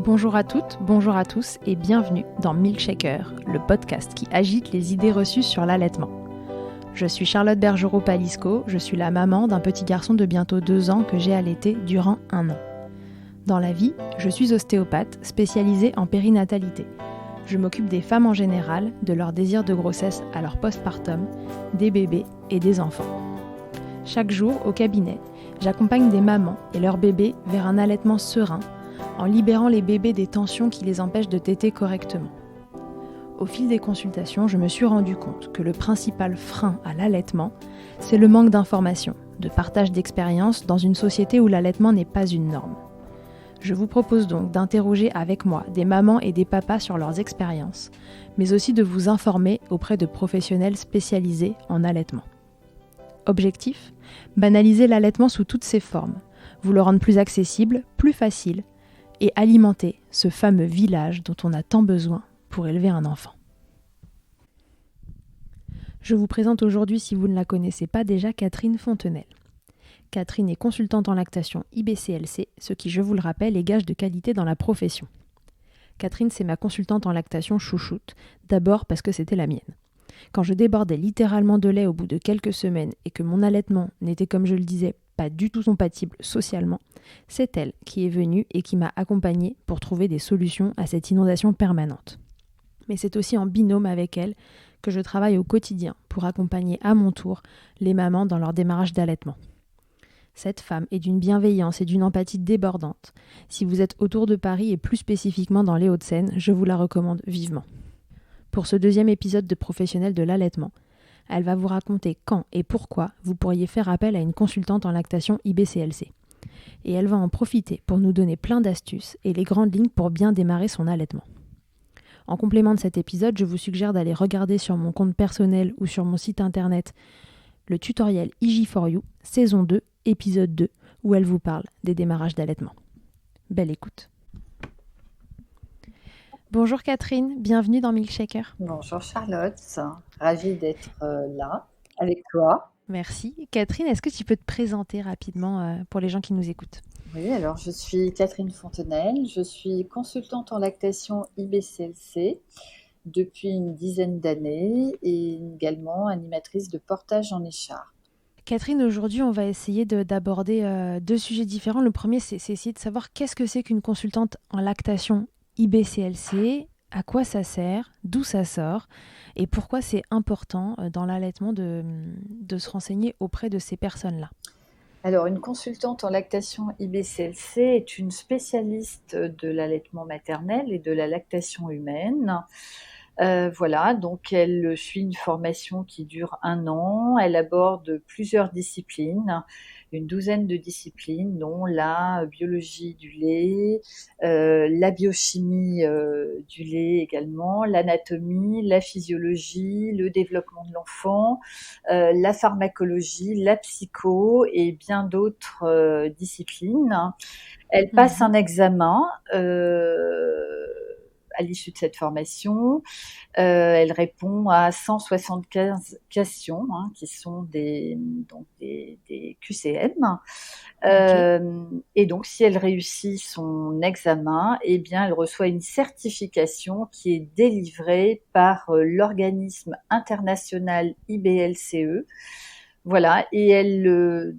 Bonjour à toutes, bonjour à tous et bienvenue dans Milkshaker, le podcast qui agite les idées reçues sur l'allaitement. Je suis Charlotte Bergerot-Palisco, je suis la maman d'un petit garçon de bientôt 2 ans que j'ai allaité durant 1 an. Dans la vie, je suis ostéopathe spécialisée en périnatalité. Je m'occupe des femmes en général, de leur désir de grossesse à leur postpartum, des bébés et des enfants. Chaque jour, au cabinet, j'accompagne des mamans et leurs bébés vers un allaitement serein, en libérant les bébés des tensions qui les empêchent de téter correctement. Au fil des consultations, je me suis rendu compte que le principal frein à l'allaitement, c'est le manque d'information, de partage d'expériences dans une société où l'allaitement n'est pas une norme. Je vous propose donc d'interroger avec moi des mamans et des papas sur leurs expériences, mais aussi de vous informer auprès de professionnels spécialisés en allaitement. Objectif : banaliser l'allaitement sous toutes ses formes, vous le rendre plus accessible, plus facile, et alimenter ce fameux village dont on a tant besoin pour élever un enfant. Je vous présente aujourd'hui, si vous ne la connaissez pas déjà, Catherine Fontenelle. Catherine est consultante en lactation IBCLC, ce qui, je vous le rappelle, est gage de qualité dans la profession. Catherine, c'est ma consultante en lactation chouchoute, d'abord parce que c'était la mienne. Quand je débordais littéralement de lait au bout de quelques semaines et que mon allaitement n'était, comme je le disais, pas du tout compatible socialement, c'est elle qui est venue et qui m'a accompagnée pour trouver des solutions à cette inondation permanente. Mais c'est aussi en binôme avec elle que je travaille au quotidien pour accompagner à mon tour les mamans dans leur démarrage d'allaitement. Cette femme est d'une bienveillance et d'une empathie débordante. Si vous êtes autour de Paris et plus spécifiquement dans les Hauts-de-Seine, je vous la recommande vivement. Pour ce 2e épisode de Professionnels de l'allaitement, elle va vous raconter quand et pourquoi vous pourriez faire appel à une consultante en lactation IBCLC. Et elle va en profiter pour nous donner plein d'astuces et les grandes lignes pour bien démarrer son allaitement. En complément de cet épisode, je vous suggère d'aller regarder sur mon compte personnel ou sur mon site internet le tutoriel IG4U, saison 2, épisode 2, où elle vous parle des démarrages d'allaitement. Belle écoute. Bonjour Catherine, bienvenue dans Milkshaker. Bonjour Charlotte, ravie d'être là avec toi. Merci. Catherine, est-ce que tu peux te présenter rapidement pour les gens qui nous écoutent ? Oui, alors je suis Catherine Fontenelle, je suis consultante en lactation IBCLC depuis une dizaine d'années et également animatrice de portage en écharpe. Catherine, aujourd'hui, on va essayer d'aborder 2 sujets différents. Le premier, c'est essayer de savoir qu'est-ce que c'est qu'une consultante en lactation IBCLC, à quoi ça sert, d'où ça sort, et pourquoi c'est important dans l'allaitement de se renseigner auprès de ces personnes-là. Alors, une consultante en lactation IBCLC est une spécialiste de l'allaitement maternel et de la lactation humaine. Voilà, donc elle suit une formation qui dure 1 an. Elle aborde plusieurs disciplines, une douzaine de disciplines, dont la biologie du lait, la biochimie du lait également, l'anatomie, la physiologie, le développement de l'enfant, la pharmacologie, la psycho et bien d'autres disciplines. Elle passe un examen à l'issue de cette formation. Elle répond à 175 questions, qui sont des QCM. Et donc, si elle réussit son examen, eh bien, elle reçoit une certification qui est délivrée par l'organisme international IBLCE. Voilà, et elle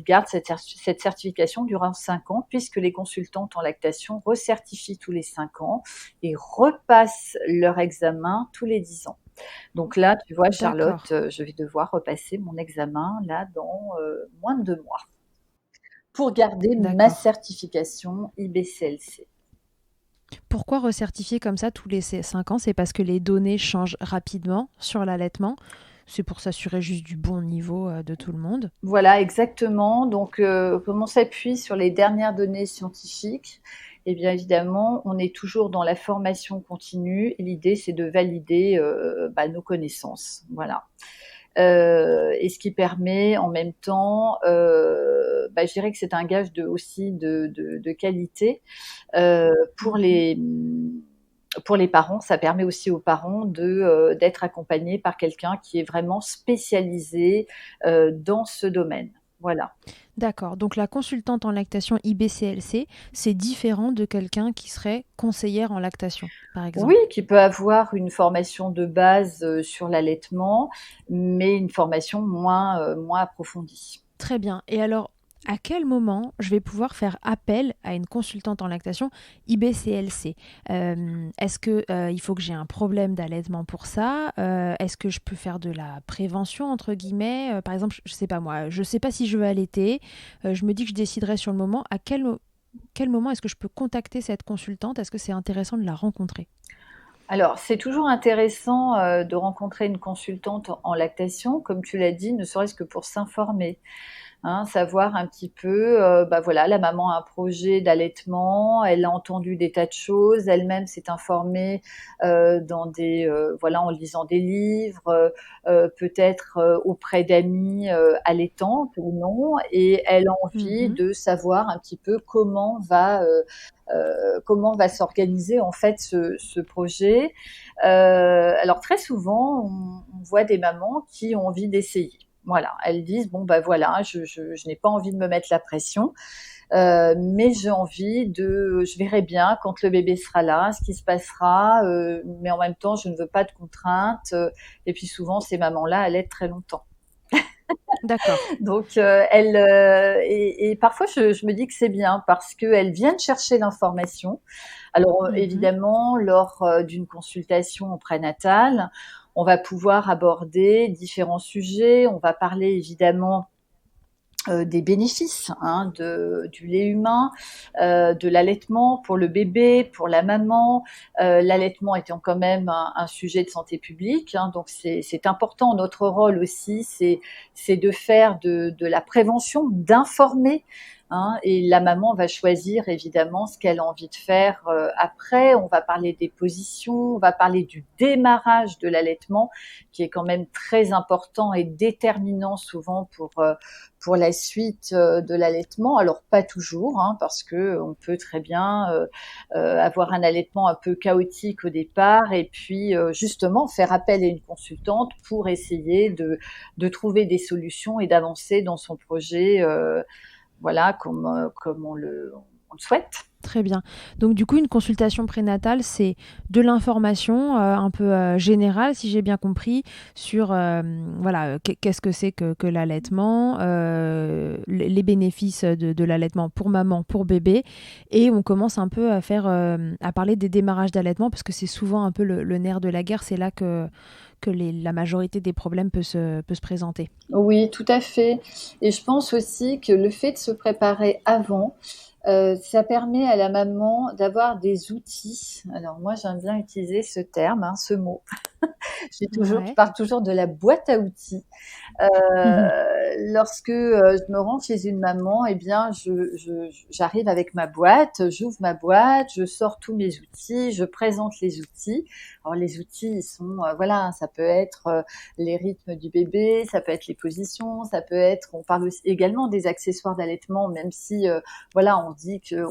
garde cette certification durant 5 ans, puisque les consultantes en lactation recertifient tous les 5 ans et repassent leur examen tous les 10 ans. Donc là, tu vois, Charlotte, je vais devoir repasser mon examen là dans moins de 2 mois pour garder ma certification IBCLC. Pourquoi recertifier comme ça tous les 5 ans ? C'est parce que les données changent rapidement sur l'allaitement. C'est pour s'assurer juste du bon niveau de tout le monde. Voilà, exactement. Donc, comme on s'appuie sur les dernières données scientifiques, eh bien évidemment, on est toujours dans la formation continue et l'idée, c'est de valider nos connaissances. Voilà. Et ce qui permet en même temps, je dirais que c'est un gage aussi de qualité pour les parents. Ça permet aussi aux parents d'être accompagnés par quelqu'un qui est vraiment spécialisé dans ce domaine. Voilà. D'accord. Donc la consultante en lactation IBCLC, c'est différent de quelqu'un qui serait conseillère en lactation, par Oui, exemple. qui peut avoir une formation de base, sur l'allaitement, mais une formation moins approfondie. Très bien. Et alors, à quel moment je vais pouvoir faire appel à une consultante en lactation IBCLC? Est-ce que il faut que j'ai un problème d'allaitement pour ça? Est-ce que je peux faire de la prévention entre guillemets? Par exemple, je sais pas moi, je sais pas si je veux allaiter. Je me dis que je déciderai sur le moment. Quel moment est-ce que je peux contacter cette consultante? Est-ce que c'est intéressant de la rencontrer? Alors, c'est toujours intéressant, de rencontrer une consultante en lactation, comme tu l'as dit, ne serait-ce que pour s'informer. Hein, savoir un petit peu, bah, voilà, la maman a un projet d'allaitement, elle a entendu des tas de choses, elle-même s'est informée, voilà, en lisant des livres, peut-être, auprès d'amis, allaitantes ou non, et elle a envie Mhm. de savoir un petit peu comment va s'organiser en fait ce projet. Alors très souvent, on voit des mamans qui ont envie d'essayer. Voilà, elles disent bon ben voilà, je n'ai pas envie de me mettre la pression, mais j'ai envie je verrai bien quand le bébé sera là, ce qui se passera, mais en même temps je ne veux pas de contraintes. Et puis souvent ces mamans-là, elles aident très longtemps. D'accord. Donc et parfois je me dis que c'est bien parce qu'elles viennent chercher l'information. Alors Mhm. évidemment, lors d'une consultation prénatale, on va pouvoir aborder différents sujets. On va parler évidemment des bénéfices hein, du lait humain, de l'allaitement pour le bébé, pour la maman, l'allaitement étant quand même un sujet de santé publique, hein, donc c'est important. Notre rôle aussi, c'est de faire de la prévention, d'informer. Hein, et la maman va choisir évidemment ce qu'elle a envie de faire après. On va parler des positions, on va parler du démarrage de l'allaitement, qui est quand même très important et déterminant souvent pour la suite de l'allaitement. Alors pas toujours, hein, parce que on peut très bien avoir un allaitement un peu chaotique au départ, et puis justement faire appel à une consultante pour essayer de trouver des solutions et d'avancer dans son projet, voilà, comme on le souhaite. Très bien. Donc du coup, une consultation prénatale, c'est de l'information un peu générale, si j'ai bien compris, sur voilà, qu'est-ce que c'est que l'allaitement, les bénéfices de l'allaitement pour maman, pour bébé, et on commence un peu à faire, à parler des démarrages d'allaitement, parce que c'est souvent un peu le nerf de la guerre, c'est là que la majorité des problèmes peut se présenter. Oui, tout à fait. Et je pense aussi que le fait de se préparer avant, ça permet à la maman d'avoir des outils. Alors moi, j'aime bien utiliser ce terme, hein, ce mot. Je Ouais. parle toujours de la boîte à outils. Lorsque je me rends chez une maman, eh bien, j'arrive avec ma boîte, j'ouvre ma boîte, je sors tous mes outils, je présente les outils. Alors les outils, ils sont, voilà, ça peut être les rythmes du bébé, ça peut être les positions, ça peut être, on parle aussi, également des accessoires d'allaitement, même si, voilà, on dit que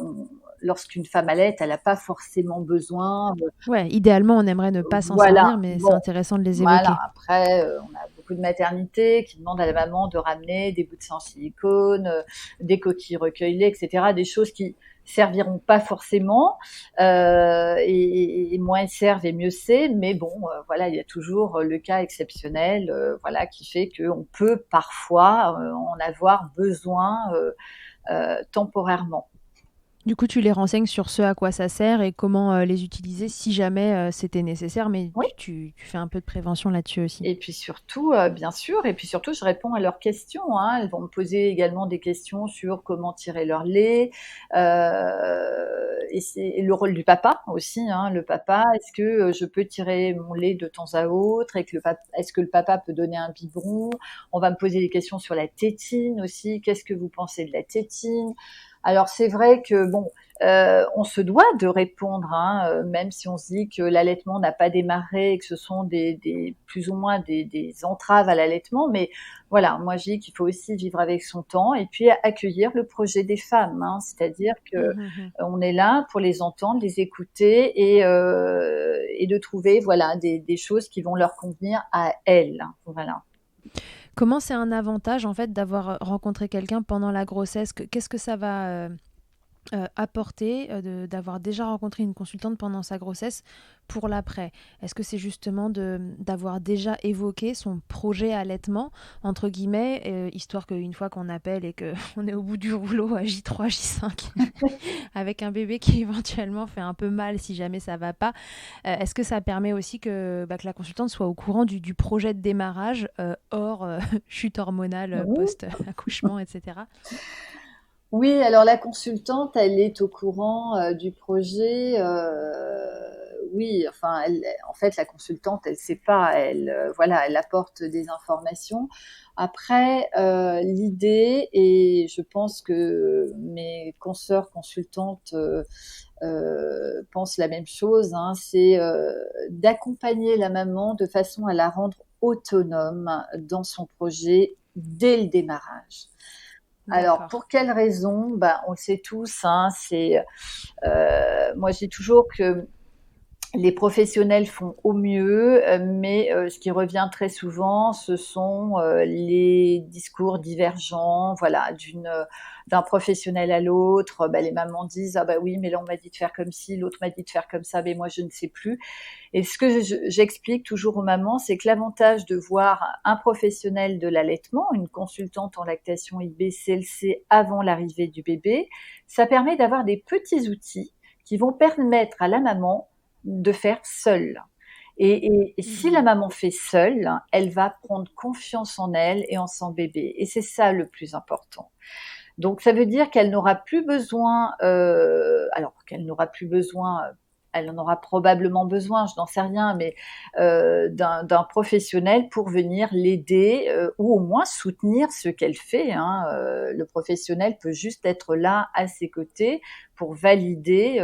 lorsqu'une femme allaite, elle n'a pas forcément besoin. Ouais, idéalement, on aimerait ne pas s'en Voilà, servir, mais c'est bon, intéressant de les voilà. évoquer. Après, on a beaucoup de maternités qui demandent à la maman de ramener des bouts de sang en silicone, des coquilles recueillies, et cetera, des choses qui serviront pas forcément, et moins elles servent et mieux c'est. Mais bon, voilà, il y a toujours le cas exceptionnel, voilà, qui fait qu'on peut parfois en avoir besoin temporairement. Du coup, tu les renseignes sur ce à quoi ça sert et comment les utiliser si jamais c'était nécessaire, mais Oui. tu fais un peu de prévention là-dessus aussi. Et puis surtout, bien sûr, et puis surtout, je réponds à leurs questions, hein. Elles vont me poser également des questions sur comment tirer leur lait, et c'est le rôle du papa aussi, hein. Le papa, est-ce que je peux tirer mon lait de temps à autre, et que est-ce que le papa peut donner un biberon? On va me poser des questions sur la tétine aussi. Qu'est-ce que vous pensez de la tétine? Alors c'est vrai que bon, on se doit de répondre, hein, même si on se dit que l'allaitement n'a pas démarré et que ce sont plus ou moins des entraves à l'allaitement. Mais voilà, moi je dis qu'il faut aussi vivre avec son temps et puis accueillir le projet des femmes, hein. C'est-à-dire que Mhm. on est là pour les entendre, les écouter, et de trouver voilà des choses qui vont leur convenir à elles. Voilà. Comment c'est un avantage en fait d'avoir rencontré quelqu'un pendant la grossesse? Qu'est-ce que ça va apporter d'avoir déjà rencontré une consultante pendant sa grossesse pour l'après? Est-ce que c'est justement d'avoir déjà évoqué son projet allaitement, entre guillemets, histoire qu'une fois qu'on appelle et qu'on est au bout du rouleau à J3, J5, avec un bébé qui éventuellement fait un peu mal si jamais ça va pas, est-ce que ça permet aussi que la consultante soit au courant du projet de démarrage hors chute hormonale Oui. post-accouchement, etc. Oui, alors la consultante, elle est au courant du projet. Oui, enfin, en fait, la consultante, elle sait pas. Voilà, elle apporte des informations. Après, l'idée, et je pense que mes consoeurs consultantes pensent la même chose, hein, c'est d'accompagner la maman de façon à la rendre autonome dans son projet dès le démarrage. Alors, D'accord. pour quelles raisons? Ben, on le sait tous, hein, moi je dis toujours que les professionnels font au mieux, mais ce qui revient très souvent, ce sont les discours divergents, voilà, d'un professionnel à l'autre. Bah, les mamans disent ah bah oui, mais là on m'a dit de faire comme ci, l'autre m'a dit de faire comme ça, mais moi je ne sais plus. Et ce que j'explique toujours aux mamans, c'est que l'avantage de voir un professionnel de l'allaitement, une consultante en lactation IB-CLC avant l'arrivée du bébé, ça permet d'avoir des petits outils qui vont permettre à la maman de faire seule. Et si la Mhm. maman fait seule, elle va prendre confiance en elle et en son bébé. Et c'est ça le plus important. Donc ça veut dire qu'elle n'aura plus besoin, alors qu'elle n'aura plus besoin, elle en aura probablement besoin, je n'en sais rien, mais d'un professionnel pour venir l'aider ou au moins soutenir ce qu'elle fait, hein. Le professionnel peut juste être là à ses côtés pour valider,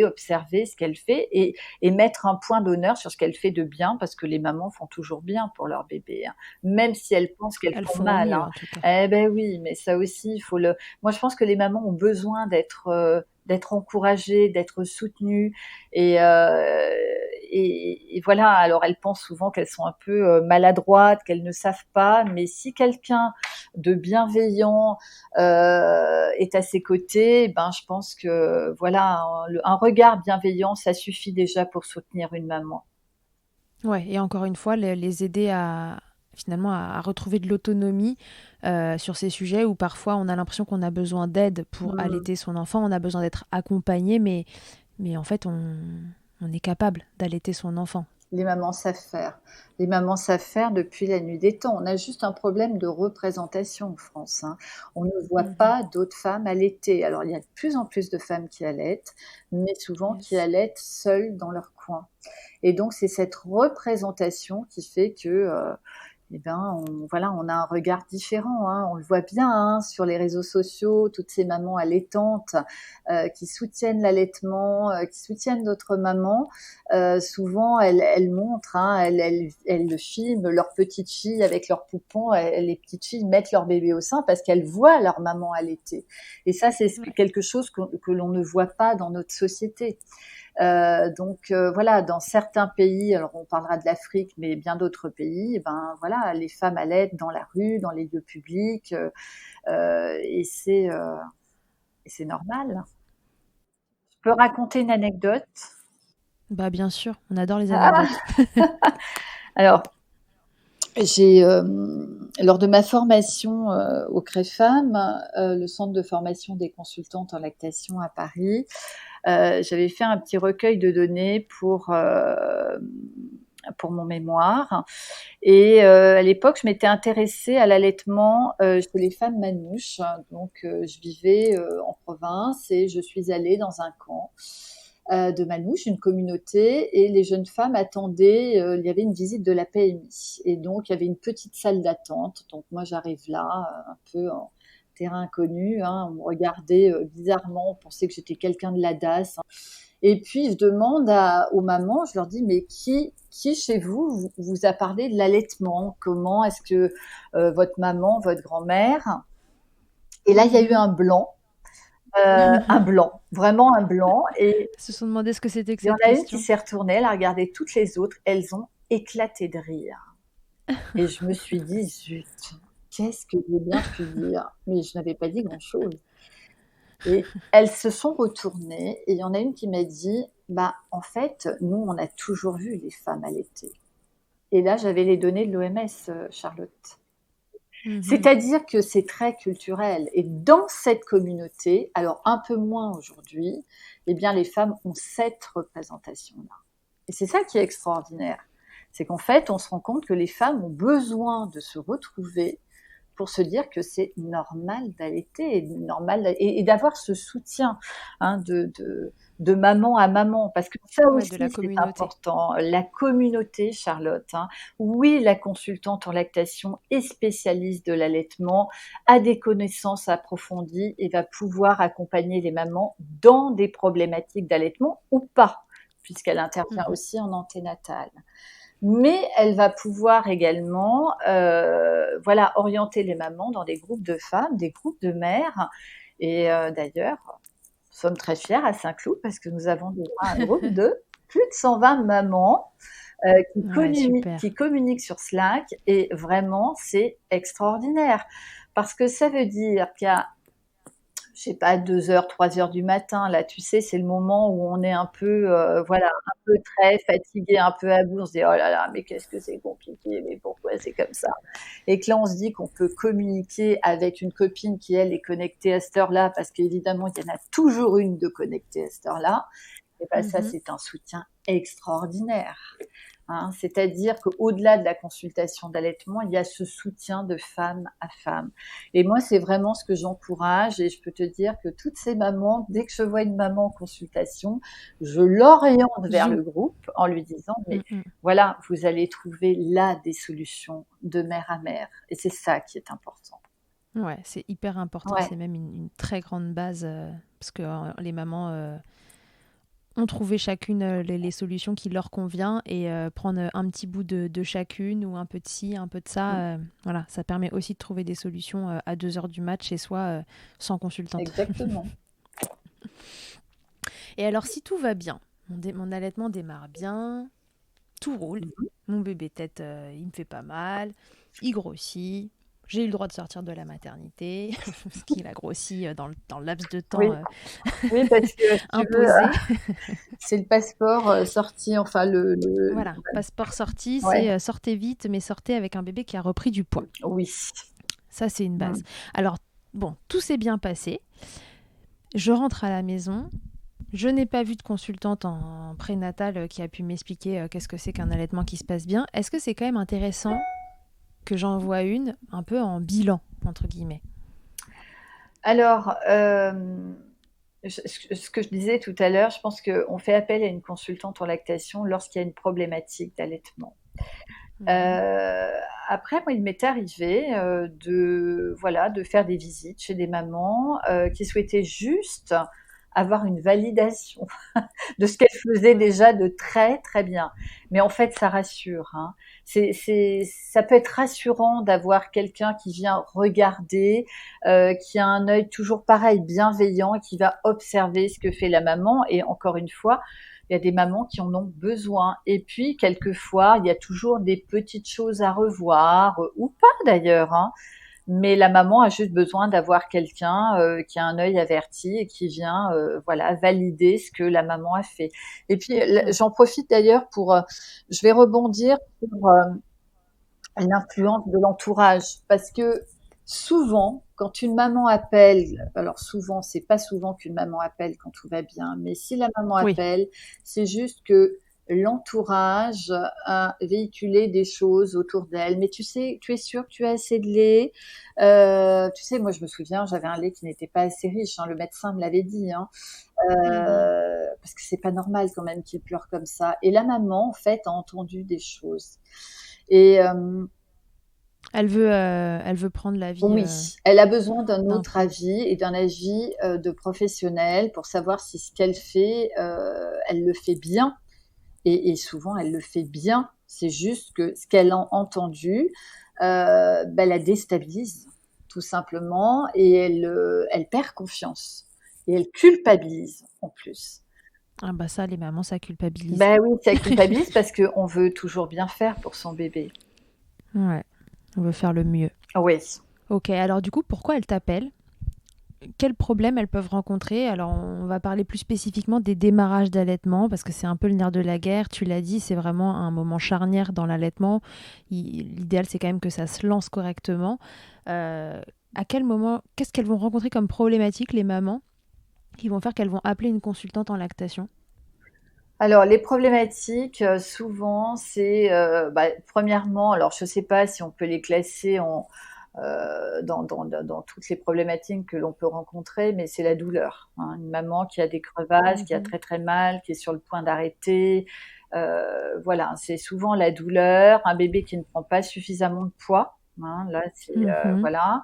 observer ce qu'elle fait et mettre un point d'honneur sur ce qu'elle fait de bien, parce que les mamans font toujours bien pour leur bébé, hein, même si elles pensent qu'elles Elles font font au mal, mieux hein. en tout cas. Eh ben oui, mais ça aussi, il faut le. Moi, je pense que les mamans ont besoin d'être encouragées, d'être soutenues, et, euh, et voilà. Alors, elles pensent souvent qu'elles sont un peu maladroites, qu'elles ne savent pas, mais si quelqu'un de bienveillant est à ses côtés, ben, je pense que voilà, un regard bienveillant, ça suffit déjà pour soutenir une maman. Ouais, et encore une fois, les aider à finalement à retrouver de l'autonomie sur ces sujets où parfois on a l'impression qu'on a besoin d'aide pour Mm. allaiter son enfant, on a besoin d'être accompagné, mais en fait on est capable d'allaiter son enfant. Les mamans savent faire. Les mamans savent faire depuis la nuit des temps. On a juste un problème de représentation en France, hein. On ne voit Mhm. pas d'autres femmes allaiter. Alors, il y a de plus en plus de femmes qui allaitent, mais souvent qui Yes. allaitent seules dans leur coin. Et donc, c'est cette représentation qui fait que eh ben, voilà, on a un regard différent, hein. On le voit bien, hein, sur les réseaux sociaux, toutes ces mamans allaitantes qui soutiennent l'allaitement, qui soutiennent d'autres mamans. Souvent, elles montrent, hein, elles filment leurs petites filles avec leurs poupons. Les petites filles mettent leur bébé au sein parce qu'elles voient leur maman allaiter. Et ça, c'est Ouais. quelque chose que l'on ne voit pas dans notre société. Donc voilà, dans certains pays, alors on parlera de l'Afrique, mais bien d'autres pays, eh ben voilà, les femmes allaitent dans la rue, dans les lieux publics, et c'est normal. Je peux raconter une anecdote. Bah bien sûr, on adore les Ah, anecdotes. alors, j'ai lors de ma formation au CREFAM, le centre de formation des consultantes en lactation à Paris, j'avais fait un petit recueil de données pour mon mémoire. Et à l'époque, je m'étais intéressée à l'allaitement chez les femmes manouches. Donc, je vivais en province et je suis allée dans un camp de manouches, une communauté, et les jeunes femmes attendaient, il y avait une visite de la PMI. Et donc, il y avait une petite salle d'attente. Donc, moi, j'arrive là, un peu en terrain inconnu, hein. On me regardait bizarrement, on pensait que j'étais quelqu'un de la DAS. Et puis, je demande aux mamans, je leur dis, mais qui chez vous a parlé de l'allaitement? Comment est-ce que votre maman, votre grand-mère? Et là, il y a eu Mhm. un blanc, vraiment un blanc. Et Elles se sont demandé ce que c'était que il y en cette a une qui question. s'est retournée, elle a regardé toutes les autres, elles ont éclaté de rire. Et je me suis dit: «Zut, qu'est-ce que j'ai bien pu dire?» Mais je n'avais pas dit grand-chose. Et elles se sont retournées et il y en a une qui m'a dit: «Bah, en fait, nous, on a toujours vu les femmes allaiter». Et là, j'avais les données de l'OMS, Charlotte. Mhm. C'est-à-dire que c'est très culturel et dans cette communauté, alors un peu moins aujourd'hui, eh bien les femmes ont cette représentation-là. Et c'est ça qui est extraordinaire. C'est qu'en fait, on se rend compte que les femmes ont besoin de se retrouver pour se dire que c'est normal d'allaiter et d'avoir ce soutien, hein, de maman à maman. Parce que ça Ouais, de la aussi, c'est communauté. important. La communauté, Charlotte, hein. Oui, la consultante en lactation est spécialiste de l'allaitement, a des connaissances approfondies et va pouvoir accompagner les mamans dans des problématiques d'allaitement ou pas, puisqu'elle intervient Mhm. aussi en anténatale. Mais elle va pouvoir également voilà, orienter les mamans dans des groupes de femmes, des groupes de mères. Et d'ailleurs, nous sommes très fiers à Saint-Cloud parce que nous avons déjà un groupe de plus de 120 mamans Ouais, super. qui communiquent sur Slack et vraiment, c'est extraordinaire. Parce que ça veut dire qu'il y a je sais pas, 2 heures, 3 heures du matin. Là, tu sais, c'est le moment où on est un peu, voilà, un peu très fatigué, un peu à bout. On se dit: «Oh là là, mais qu'est-ce que c'est compliqué, mais pourquoi c'est comme ça?» Et que là, on se dit qu'on peut communiquer avec une copine qui, elle, est connectée à cette heure-là, parce qu'évidemment, il y en a toujours une de connectée à cette heure-là. Et ben ça, Mhm. c'est un soutien extraordinaire. Hein, c'est-à-dire qu'au-delà de la consultation d'allaitement, il y a ce soutien de femme à femme. Et moi, c'est vraiment ce que j'encourage et je peux te dire que toutes ces mamans, dès que je vois une maman en consultation, je l'oriente vers Zou. le groupe en lui disant, mais Mhm. voilà, vous allez trouver là des solutions de mère à mère. Et c'est ça qui est important. Ouais, c'est hyper important. Ouais, C'est même une très grande base parce que les mamans ont trouvé chacune les solutions qui leur convient et prendre un petit bout de chacune ou un peu de ci, un peu de ça. Voilà, ça permet aussi de trouver des solutions à 2 heures du match chez soi sans consultante. exactement. Et alors, si tout va bien, mon allaitement démarre bien, tout roule, mon bébé tête, il me fait pas mal, il grossit. J'ai eu le droit de sortir de la maternité, parce qu'il a grossi dans le laps de temps Oui, oui, parce que si tu veux, imposé. c'est le passeport sorti, enfin Voilà, passeport sorti, ouais, c'est sortez vite, mais sortez avec un bébé qui a repris du poids. oui. Ça, c'est une base. Mm. Alors, bon, tout s'est bien passé. Je rentre à la maison. Je n'ai pas vu de consultante en prénatal qui a pu m'expliquer qu'est-ce que c'est qu'un allaitement qui se passe bien. Est-ce que c'est quand même intéressant que j'en vois une un peu en bilan, entre guillemets? Alors, ce que je disais tout à l'heure, je pense qu'on fait appel à une consultante en lactation lorsqu'il y a une problématique d'allaitement. Mhm. Heu, Après, moi, il m'est arrivé, de voilà, de faire des visites chez des mamans, qui souhaitaient juste avoir une validation de ce qu'elle faisait déjà de très, très bien. Mais en fait, ça rassure, hein. Ça peut être rassurant d'avoir quelqu'un qui vient regarder, qui a un œil toujours pareil, bienveillant et qui va observer ce que fait la maman et encore une fois, il y a des mamans qui en ont besoin et puis quelquefois, il y a toujours des petites choses à revoir, ou pas d'ailleurs, hein. Mais la maman a juste besoin d'avoir quelqu'un qui a un œil averti et qui vient voilà valider ce que la maman a fait. Et puis Ouais. j'en profite d'ailleurs pour, je vais rebondir sur l'influence de l'entourage parce que souvent, quand une maman appelle, alors souvent, c'est pas souvent qu'une maman appelle quand tout va bien, mais si la maman Oui. appelle, c'est juste que l'entourage a véhiculé des choses autour d'elle. Mais tu sais, tu es sûr que tu as assez de lait. Tu sais, moi je me souviens, j'avais un lait qui n'était pas assez riche. Hein, le médecin me l'avait dit. Hein, Mhm. parce que c'est pas normal quand même qu'il pleure comme ça. Et la maman, en fait, a entendu des choses. Et Elle veut prendre l'avis oui, elle a besoin d'un d'un autre pro. avis et d'un avis de professionnel pour savoir si ce qu'elle fait, elle le fait bien. Et souvent, elle le fait bien. C'est juste que ce qu'elle a entendu, ben, la déstabilise, tout simplement, et elle perd confiance. Et elle culpabilise en plus. Ah bah ça, les mamans, ça culpabilise. Ben oui, ça culpabilise parce qu'on veut toujours bien faire pour son bébé. Ouais, on veut faire le mieux. Oui. Ok, alors du coup, pourquoi elles t'appellent? Quels problèmes elles peuvent rencontrer? Alors, on va parler plus spécifiquement des démarrages d'allaitement, parce que c'est un peu le nerf de la guerre. Tu l'as dit, c'est vraiment un moment charnière dans l'allaitement. L'idéal, c'est quand même que ça se lance correctement. Euh, à quel moment, qu'est-ce qu'elles vont rencontrer comme problématique, les mamans, qui vont faire qu'elles vont appeler une consultante en lactation? Alors les problématiques, souvent c'est, premièrement, alors je ne sais pas si on peut les classer dans toutes les problématiques que l'on peut rencontrer, mais c'est la douleur, hein. Une maman qui a des crevasses, qui a Mhm. très, très mal, qui est sur le point d'arrêter, voilà, c'est souvent la douleur, un bébé qui ne prend pas suffisamment de poids, hein, là c'est, Mhm. voilà.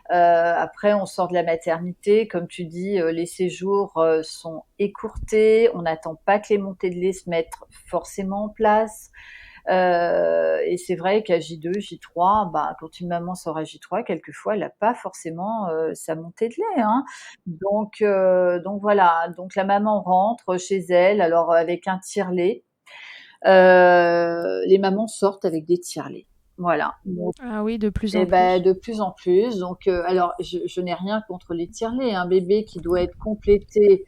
Après, on sort de la maternité, comme tu dis, les séjours sont écourtés, on n'attend pas que les montées de lait se mettent forcément en place. Et c'est vrai qu'à J2, J3, bah, quand une maman sort à J3, quelquefois, elle n'a pas forcément sa montée de lait, hein. Donc voilà, donc la maman rentre chez elle, alors avec un tire-lait. Les mamans sortent avec des tire-laits. Voilà. Ah oui, de plus Et en ben plus. de plus en plus. Donc, alors, je n'ai rien contre les tire-laits. Un bébé qui doit être complété,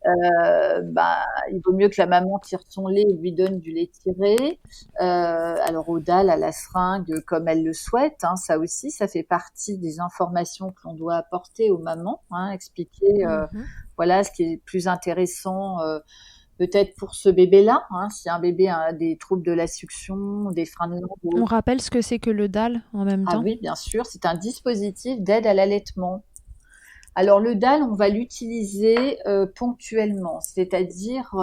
bah, il vaut mieux que la maman tire son lait et lui donne du lait tiré. Alors, au dalle, à la seringue, comme elle le souhaite. Hein, ça aussi, ça fait partie des informations que l'on doit apporter aux mamans. Hein, expliquer, Mhm. voilà, ce qui est plus intéressant. Peut-être pour ce bébé-là, hein, si un bébé a des troubles de la succion, des freins de On langue. rappelle ce que c'est que le DAL en même Ah temps. oui, bien sûr, c'est un dispositif d'aide à l'allaitement. Alors le DAL, on va l'utiliser ponctuellement, c'est-à-dire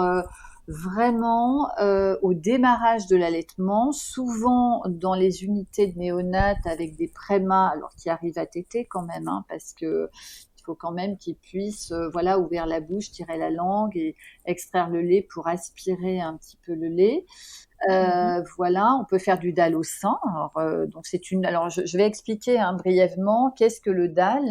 vraiment au démarrage de l'allaitement, souvent dans les unités de néonates avec des prémas, alors qui arrivent à téter quand même, hein, parce que il faut quand même qu'ils puissent, voilà, ouvrir la bouche, tirer la langue et extraire le lait pour aspirer un petit peu le lait. Mhm. Voilà, on peut faire du DAL au sein. Donc c'est une. Alors je vais expliquer hein, brièvement qu'est-ce que le DAL.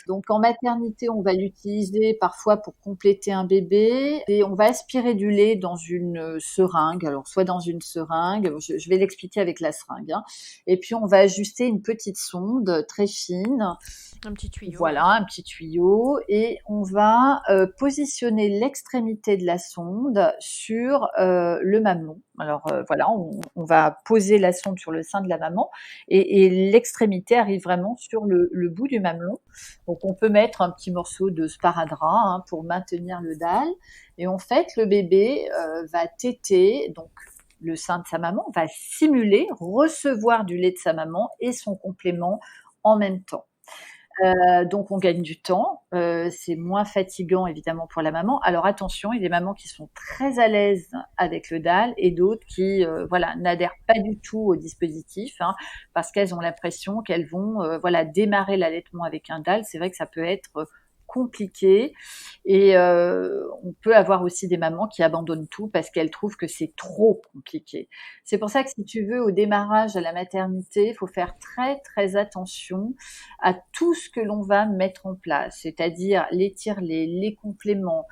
Donc en maternité, on va l'utiliser parfois pour compléter un bébé et on va aspirer du lait dans une seringue. Alors soit dans une seringue, je vais l'expliquer avec la seringue. Hein. Et puis on va ajuster une petite sonde très fine. Un petit tuyau, Voilà, ouais. un petit tuyau et on va positionner l'extrémité de la sonde sur le mamelon. Alors voilà, on va poser la sonde sur le sein de la maman et l'extrémité arrive vraiment sur le bout du mamelon. Donc on peut mettre un petit morceau de sparadrap hein, pour maintenir le dalle et en fait le bébé va téter donc le sein de sa maman, va simuler recevoir du lait de sa maman et son complément en même temps. Donc on gagne du temps, c'est moins fatigant évidemment pour la maman. Alors attention, il y a des mamans qui sont très à l'aise avec le DAL et d'autres qui, voilà, n'adhèrent pas du tout au dispositif, hein, parce qu'elles ont l'impression qu'elles vont, voilà, démarrer l'allaitement avec un DAL. C'est vrai que ça peut être compliqué et on peut avoir aussi des mamans qui abandonnent tout parce qu'elles trouvent que c'est trop compliqué. C'est pour ça que si tu veux, au démarrage à la maternité, il faut faire très, très attention à tout ce que l'on va mettre en place, c'est-à-dire les tire-laits, les compléments,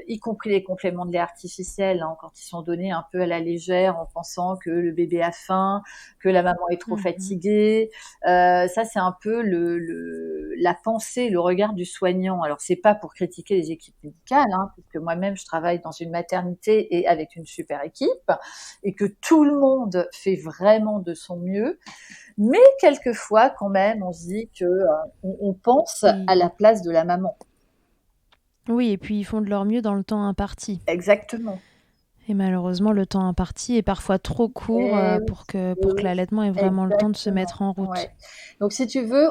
y compris les compléments de lait artificiels, hein, quand ils sont donnés un peu à la légère en pensant que le bébé a faim, que la maman est trop Mhm. fatiguée. Ça, c'est un peu la pensée, le regard du soignant. Alors, c'est pas pour critiquer les équipes médicales, hein, puisque moi-même, je travaille dans une maternité et avec une super équipe, et que tout le monde fait vraiment de son mieux. Mais quelquefois, quand même, on se dit que on pense à la Oui. place de la maman. Oui, et puis ils font de leur mieux dans le temps imparti. Exactement. Et malheureusement, le temps imparti est parfois trop court Et oui, pour que oui, l'allaitement ait vraiment le temps de se exactement. mettre en route. Ouais. Donc, si tu veux,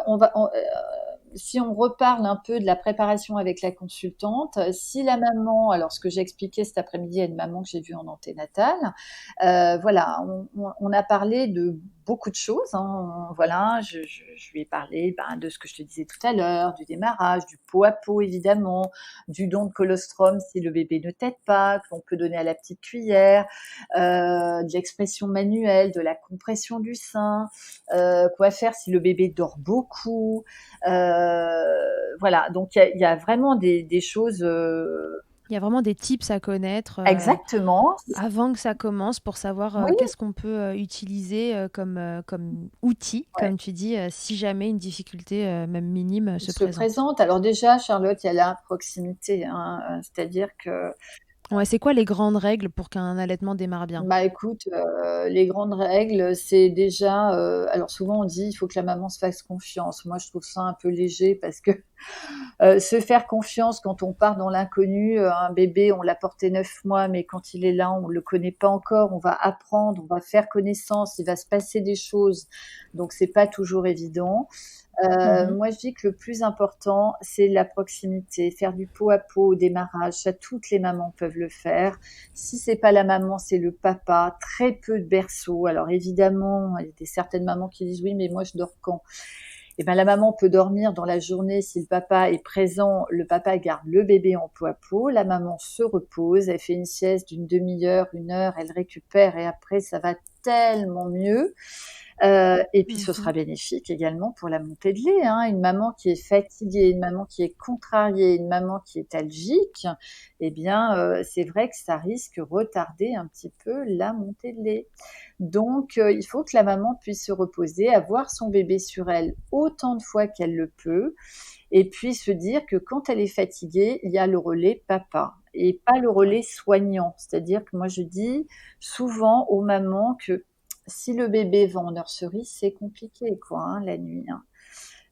si on reparle un peu de la préparation avec la consultante, si la maman, alors ce que j'ai expliqué cet après-midi à une maman que j'ai vue en anténatale, voilà, on a parlé de beaucoup de choses. Hein, voilà, je lui ai parlé ben, de ce que je te disais tout à l'heure, du démarrage, du pot à pot évidemment, du don de colostrum si le bébé ne tète pas, qu'on peut donner à la petite cuillère, de l'expression manuelle, de la compression du sein, quoi faire si le bébé dort beaucoup. Voilà, donc il y a vraiment des choses Il y a vraiment des tips à connaître Exactement. avant que ça commence pour savoir Oui, qu'est-ce qu'on peut utiliser comme outil, ouais. comme tu dis, si jamais une difficulté, même minime, se Se présente. présente. Alors déjà, Charlotte, il y a la proximité, hein, c'est-à-dire que Ouais, c'est quoi les grandes règles pour qu'un allaitement démarre bien? bah, écoute, les grandes règles, c'est déjà, alors souvent on dit: «Il faut que la maman se fasse confiance». Moi, je trouve ça un peu léger parce que, se faire confiance quand on part dans l'inconnu, un bébé, on l'a porté 9 mois, mais quand il est là, on le connaît pas encore, on va apprendre, on va faire connaissance, il va se passer des choses, donc c'est pas toujours évident. Mhm. Moi, je dis que le plus important, c'est la proximité, faire du pot à pot au démarrage. Ça, toutes les mamans peuvent le faire. Si c'est pas la maman, c'est le papa. Très peu de berceaux. Alors évidemment, il y a certaines mamans qui disent oui, mais moi je dors quand? Eh ben la maman peut dormir dans la journée si le papa est présent. Le papa garde le bébé en pot à pot. La maman se repose, elle fait une sieste d'une demi-heure, 1 heure, elle récupère et après ça va tellement mieux. Et puis ce sera Mhm. bénéfique également pour la montée de lait, hein. Une maman qui est fatiguée, une maman qui est contrariée, une maman qui est algique, eh bien, c'est vrai que ça risque retarder un petit peu la montée de lait. Donc, il faut que la maman puisse se reposer, avoir son bébé sur elle autant de fois qu'elle le peut, et puis se dire que quand elle est fatiguée, il y a le relais papa et pas le relais Ouais. soignant. C'est-à-dire que moi je dis souvent aux mamans que si le bébé va en nurserie, c'est compliqué quoi, hein, la nuit, hein.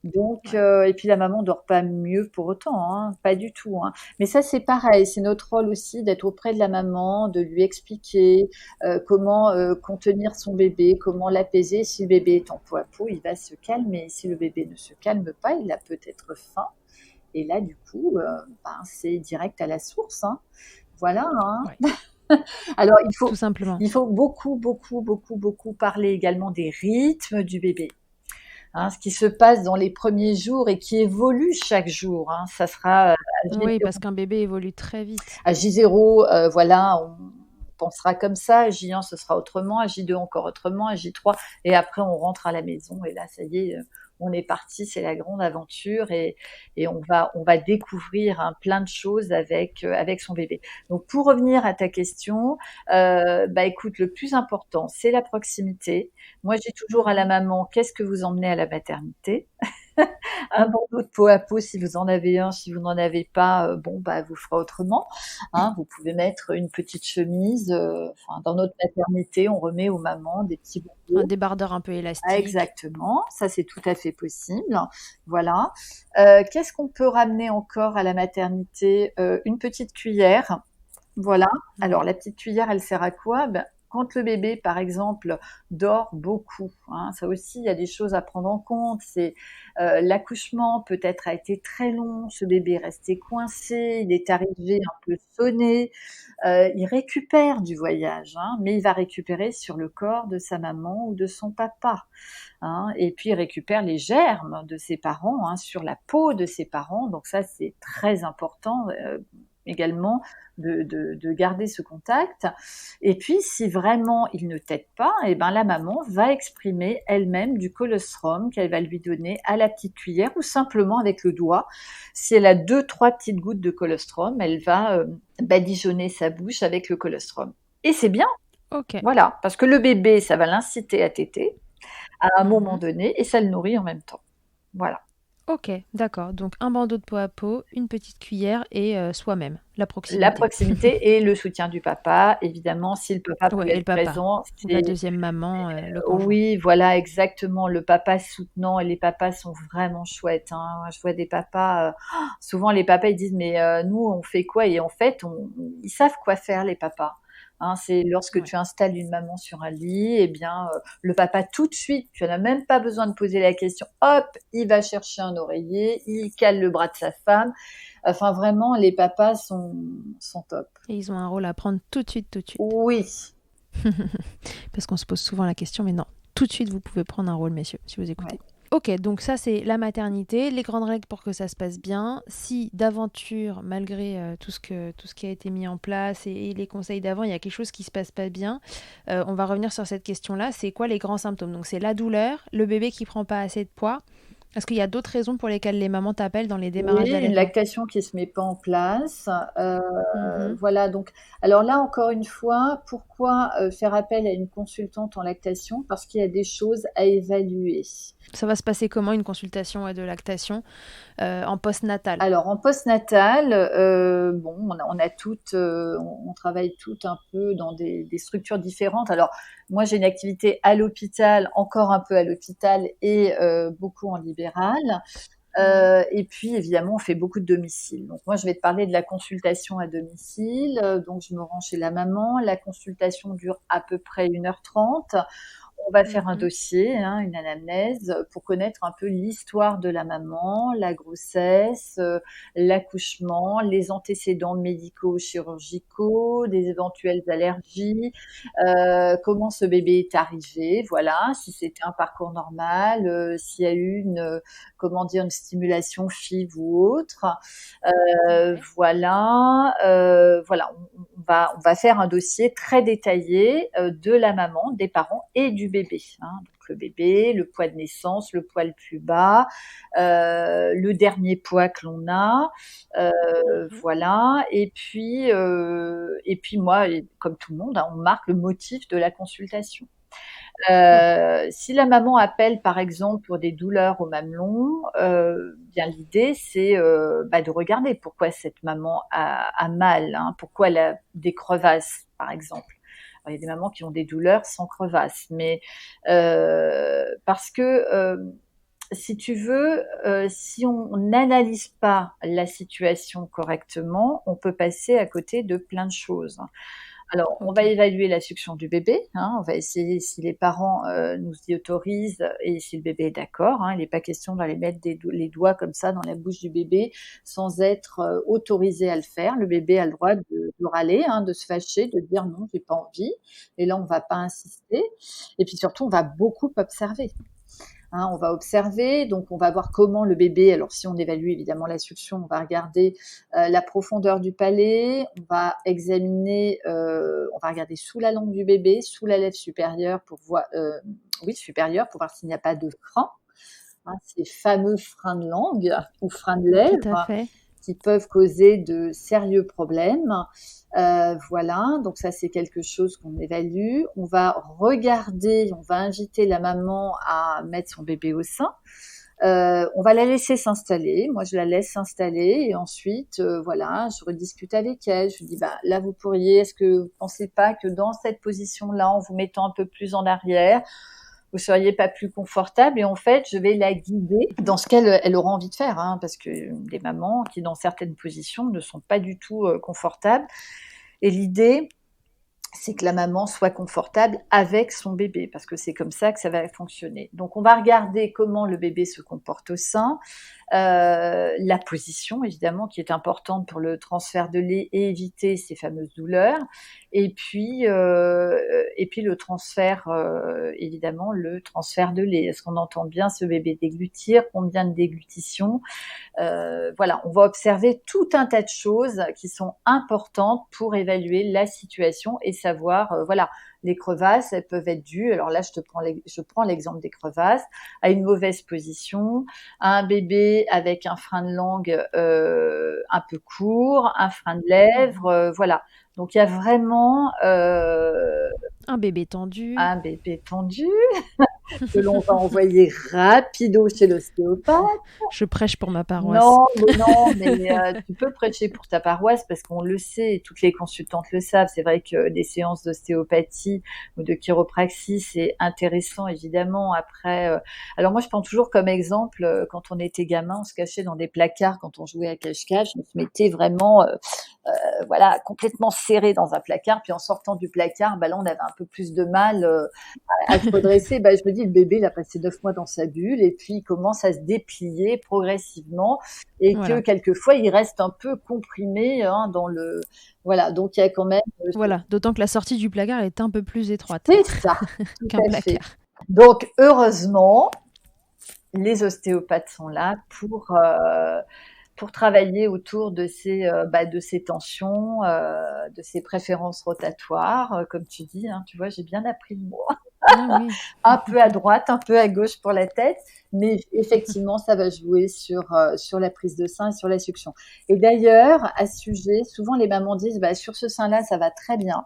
Donc Ouais. et puis la maman dort pas mieux pour autant, hein, pas du tout, hein. Mais ça, c'est pareil, c'est notre rôle aussi d'être auprès de la maman, de lui expliquer, comment, contenir son bébé, comment l'apaiser. Si le bébé est en peau à peau, il va se calmer. Si le bébé ne se calme pas, il a peut-être faim et là, du coup, ben, c'est direct à la source, hein. Voilà, hein. Ouais. Alors Tout simplement. il faut beaucoup, beaucoup, beaucoup, beaucoup parler également des rythmes du bébé. Hein, ce qui se passe dans les premiers jours et qui évolue chaque jour, hein. Ça sera à Oui, parce J0, qu'un bébé évolue très vite. à J0 voilà, on pensera comme ça, à J1 ce sera autrement, à J2 encore autrement, à J3 et après on rentre à la maison et là ça y est, on est parti, c'est la grande aventure et on va découvrir hein, plein de choses avec son bébé. Donc pour revenir à ta question, bah écoute, le plus important c'est la proximité. Moi je dis toujours à la Mhm. maman, qu'est-ce que vous emmenez à la maternité? Un bandeau de peau à peau si vous en avez un, si vous n'en avez pas, bon bah vous ferez autrement, hein. Vous pouvez mettre une petite chemise, enfin dans notre maternité, on remet aux mamans des petits Un bandeaux. débardeur un peu Ah élastique. exactement, ça c'est tout à fait possible, voilà. Qu'est-ce qu'on peut ramener encore à la maternité? Une petite cuillère. Voilà. Alors Ouais. la petite cuillère, elle sert à quoi? Ben, quand le bébé, par exemple, dort beaucoup, hein, ça aussi, il y a des choses à prendre en compte. C'est l'accouchement peut-être a été très long, ce bébé est resté coincé, il est arrivé un peu sonné. Il récupère du voyage, hein, mais il va récupérer sur le corps de sa maman ou de son papa, hein. Et puis il récupère les germes de ses parents hein, sur la peau de ses parents. Donc ça, c'est très important également de garder ce contact. Et puis, si vraiment il ne t'aide pas, eh ben, la maman va exprimer elle-même du colostrum qu'elle va lui donner à la petite cuillère ou simplement avec le doigt. Si elle a 2, 3 petites gouttes de colostrum, elle va badigeonner sa bouche avec le colostrum. Et c'est bien, Ok. voilà, parce que le bébé, ça va l'inciter à téter à un moment Mhm. donné et ça le nourrit en même temps. Voilà. Ok, d'accord. Donc un bandeau de peau à peau, une petite cuillère et soi-même, la La proximité. proximité et le soutien du papa, évidemment, si le papa peut Ouais, et le être papa. présent, Ou la c'est deuxième maman, le conjoint. oui, voilà, exactement, le papa soutenant et les papas sont vraiment chouettes, hein. Je vois des papas, souvent les papas ils disent: «Mais nous on fait quoi?» et en fait on ils savent quoi faire les papas, hein. C'est lorsque Ouais. tu installes une maman sur un lit et bien, le papa tout de suite, tu n'as même pas besoin de poser la question, hop, il va chercher un oreiller, il cale le bras de sa femme. Enfin vraiment les papas sont top. Et ils ont un rôle à prendre tout de suite, tout de suite. Oui, Parce qu'on se pose souvent la question, mais non, tout de suite, vous pouvez prendre un rôle, messieurs, si vous ouais. écoutez. Ok, donc ça c'est la maternité, les grandes règles pour que ça se passe bien. Si d'aventure, malgré tout ce qui a été mis en place et les conseils d'avant, il y a quelque chose qui se passe pas bien, on va revenir sur cette question-là. C'est quoi les grands symptômes? Donc c'est la douleur, le bébé qui prend pas assez de poids, Est-ce qu'il y a d'autres raisons pour lesquelles les mamans t'appellent dans les Oui, démarrages une d'allaitement? lactation qui se met pas en place. Mhm. Voilà, donc alors là, encore une fois, pourquoi, faire appel à une consultante en lactation? Parce qu'il y a des choses à évaluer. Ça va se passer comment une consultation de lactation en post-natal? Alors en postnatal, bon, on a toutes, on travaille toutes un peu dans des structures différentes. Alors moi, j'ai une activité à l'hôpital, encore un peu à l'hôpital et beaucoup en libéral. Ouais. Et puis évidemment, on fait beaucoup de domicile. Donc moi, je vais te parler de la consultation à domicile. Donc je me rends chez la maman. La consultation dure à peu près 1h30. On va faire un Mhm. dossier, hein, une anamnèse, pour connaître un peu l'histoire de la maman, la grossesse, l'accouchement, les antécédents médicaux, chirurgicaux, des éventuelles allergies, comment ce bébé est arrivé, voilà, si c'était un parcours normal, s'il y a eu comment dire, une stimulation FIV ou autre. Ouais. Voilà, on va faire un dossier très détaillé de la maman, des parents et du bébé, hein. Donc le bébé, le poids de naissance, le poids le plus bas, le dernier poids que l'on a, Mhm. voilà. Et puis moi, comme tout le monde, hein, on marque le motif de la consultation. Oui. Si la maman appelle, par exemple, pour des douleurs au mamelon, bien l'idée c'est de regarder pourquoi cette maman a mal, hein, pourquoi elle a des crevasses, par exemple. Alors, il y a des mamans qui ont des douleurs sans crevasses, mais parce que si tu veux, si on n'analyse pas la situation correctement, on peut passer à côté de plein de choses. Alors, on va Ok. évaluer la succion du bébé, hein, on va essayer si les parents nous y autorisent et si le bébé est d'accord, hein. Il n'est pas question d'aller mettre les doigts comme ça dans la bouche du bébé sans être autorisé à le faire. Le bébé a le droit de râler, hein, de se fâcher, de dire non, j'ai pas envie. Et là, on va pas insister. Et puis surtout, on va beaucoup observer. Hein, on va observer, donc on va voir comment le bébé, alors si on évalue évidemment la succion, on va regarder la profondeur du palais, on va examiner, on va regarder sous la langue du bébé, sous la lèvre supérieure pour voir, oui supérieure pour voir s'il n'y a pas de frein, hein, ces fameux freins de langue ou freins de Tout à lèvres fait. qui peuvent causer de sérieux problèmes. Voilà, donc ça c'est quelque chose qu'on évalue. On va regarder, on va inviter la maman à mettre son bébé au sein. On va la laisser s'installer. Moi, je la laisse s'installer et ensuite, voilà, je rediscute avec elle. Je lui dis, bah là, vous pourriez. Est-ce que vous pensez pas que dans cette position-là, en vous mettant un peu plus en arrière, vous seriez pas plus confortable? Et en fait, je vais la guider dans ce qu'elle aura envie de faire, hein, parce que des mamans qui, dans certaines positions, ne sont pas du tout confortables. Et l'idée, c'est que la maman soit confortable avec son bébé, parce que c'est comme ça que ça va fonctionner. Donc, on va regarder comment le bébé se comporte au sein, la position évidemment qui est importante pour le transfert de lait et éviter ces fameuses douleurs. Et puis le transfert, évidemment le transfert de lait. Est-ce qu'on entend bien ce bébé déglutir? Combien de déglutitions? Voilà, on va observer tout un tas de choses qui sont importantes pour évaluer la situation et savoir, voilà, les crevasses, elles peuvent être dues. Alors là, je prends l'exemple des crevasses à une mauvaise position, à un bébé avec un frein de langue un peu court, un frein de lèvres, Mhm. voilà. Donc il y a vraiment Un bébé tendu. un bébé tendu que l'on va envoyer rapido chez l'ostéopathe. Je prêche pour ma paroisse. Non, mais tu peux prêcher pour ta paroisse parce qu'on le sait, toutes les consultantes le savent. C'est vrai que des séances d'ostéopathie ou de chiropraxie, c'est intéressant évidemment. Après, alors moi je prends toujours comme exemple quand on était gamin, on se cachait dans des placards quand on jouait à cache-cache. On se mettait vraiment, voilà, complètement serré dans un placard. Puis en sortant du placard, bah là on avait un peu plus de mal à se redresser. Bah, je me dis, le bébé, il a passé 9 mois dans sa bulle et puis il commence à se déplier progressivement et que Voilà. quelquefois, il reste un peu comprimé, hein, dans le... Voilà, donc il y a quand même... Voilà. D'autant que la sortie du placard est un peu plus étroite C'est ça, tout qu'un à fait. placard. Donc, heureusement, les ostéopathes sont là pour travailler autour de ces tensions, de ces préférences rotatoires, comme tu dis, hein, tu vois, j'ai bien appris le mot. Ah oui. un peu à droite, un peu à gauche pour la tête, mais effectivement, ça va jouer sur la prise de sein et sur la succion. Et d'ailleurs, à ce sujet, souvent les mamans disent, bah, sur ce sein-là, ça va très bien,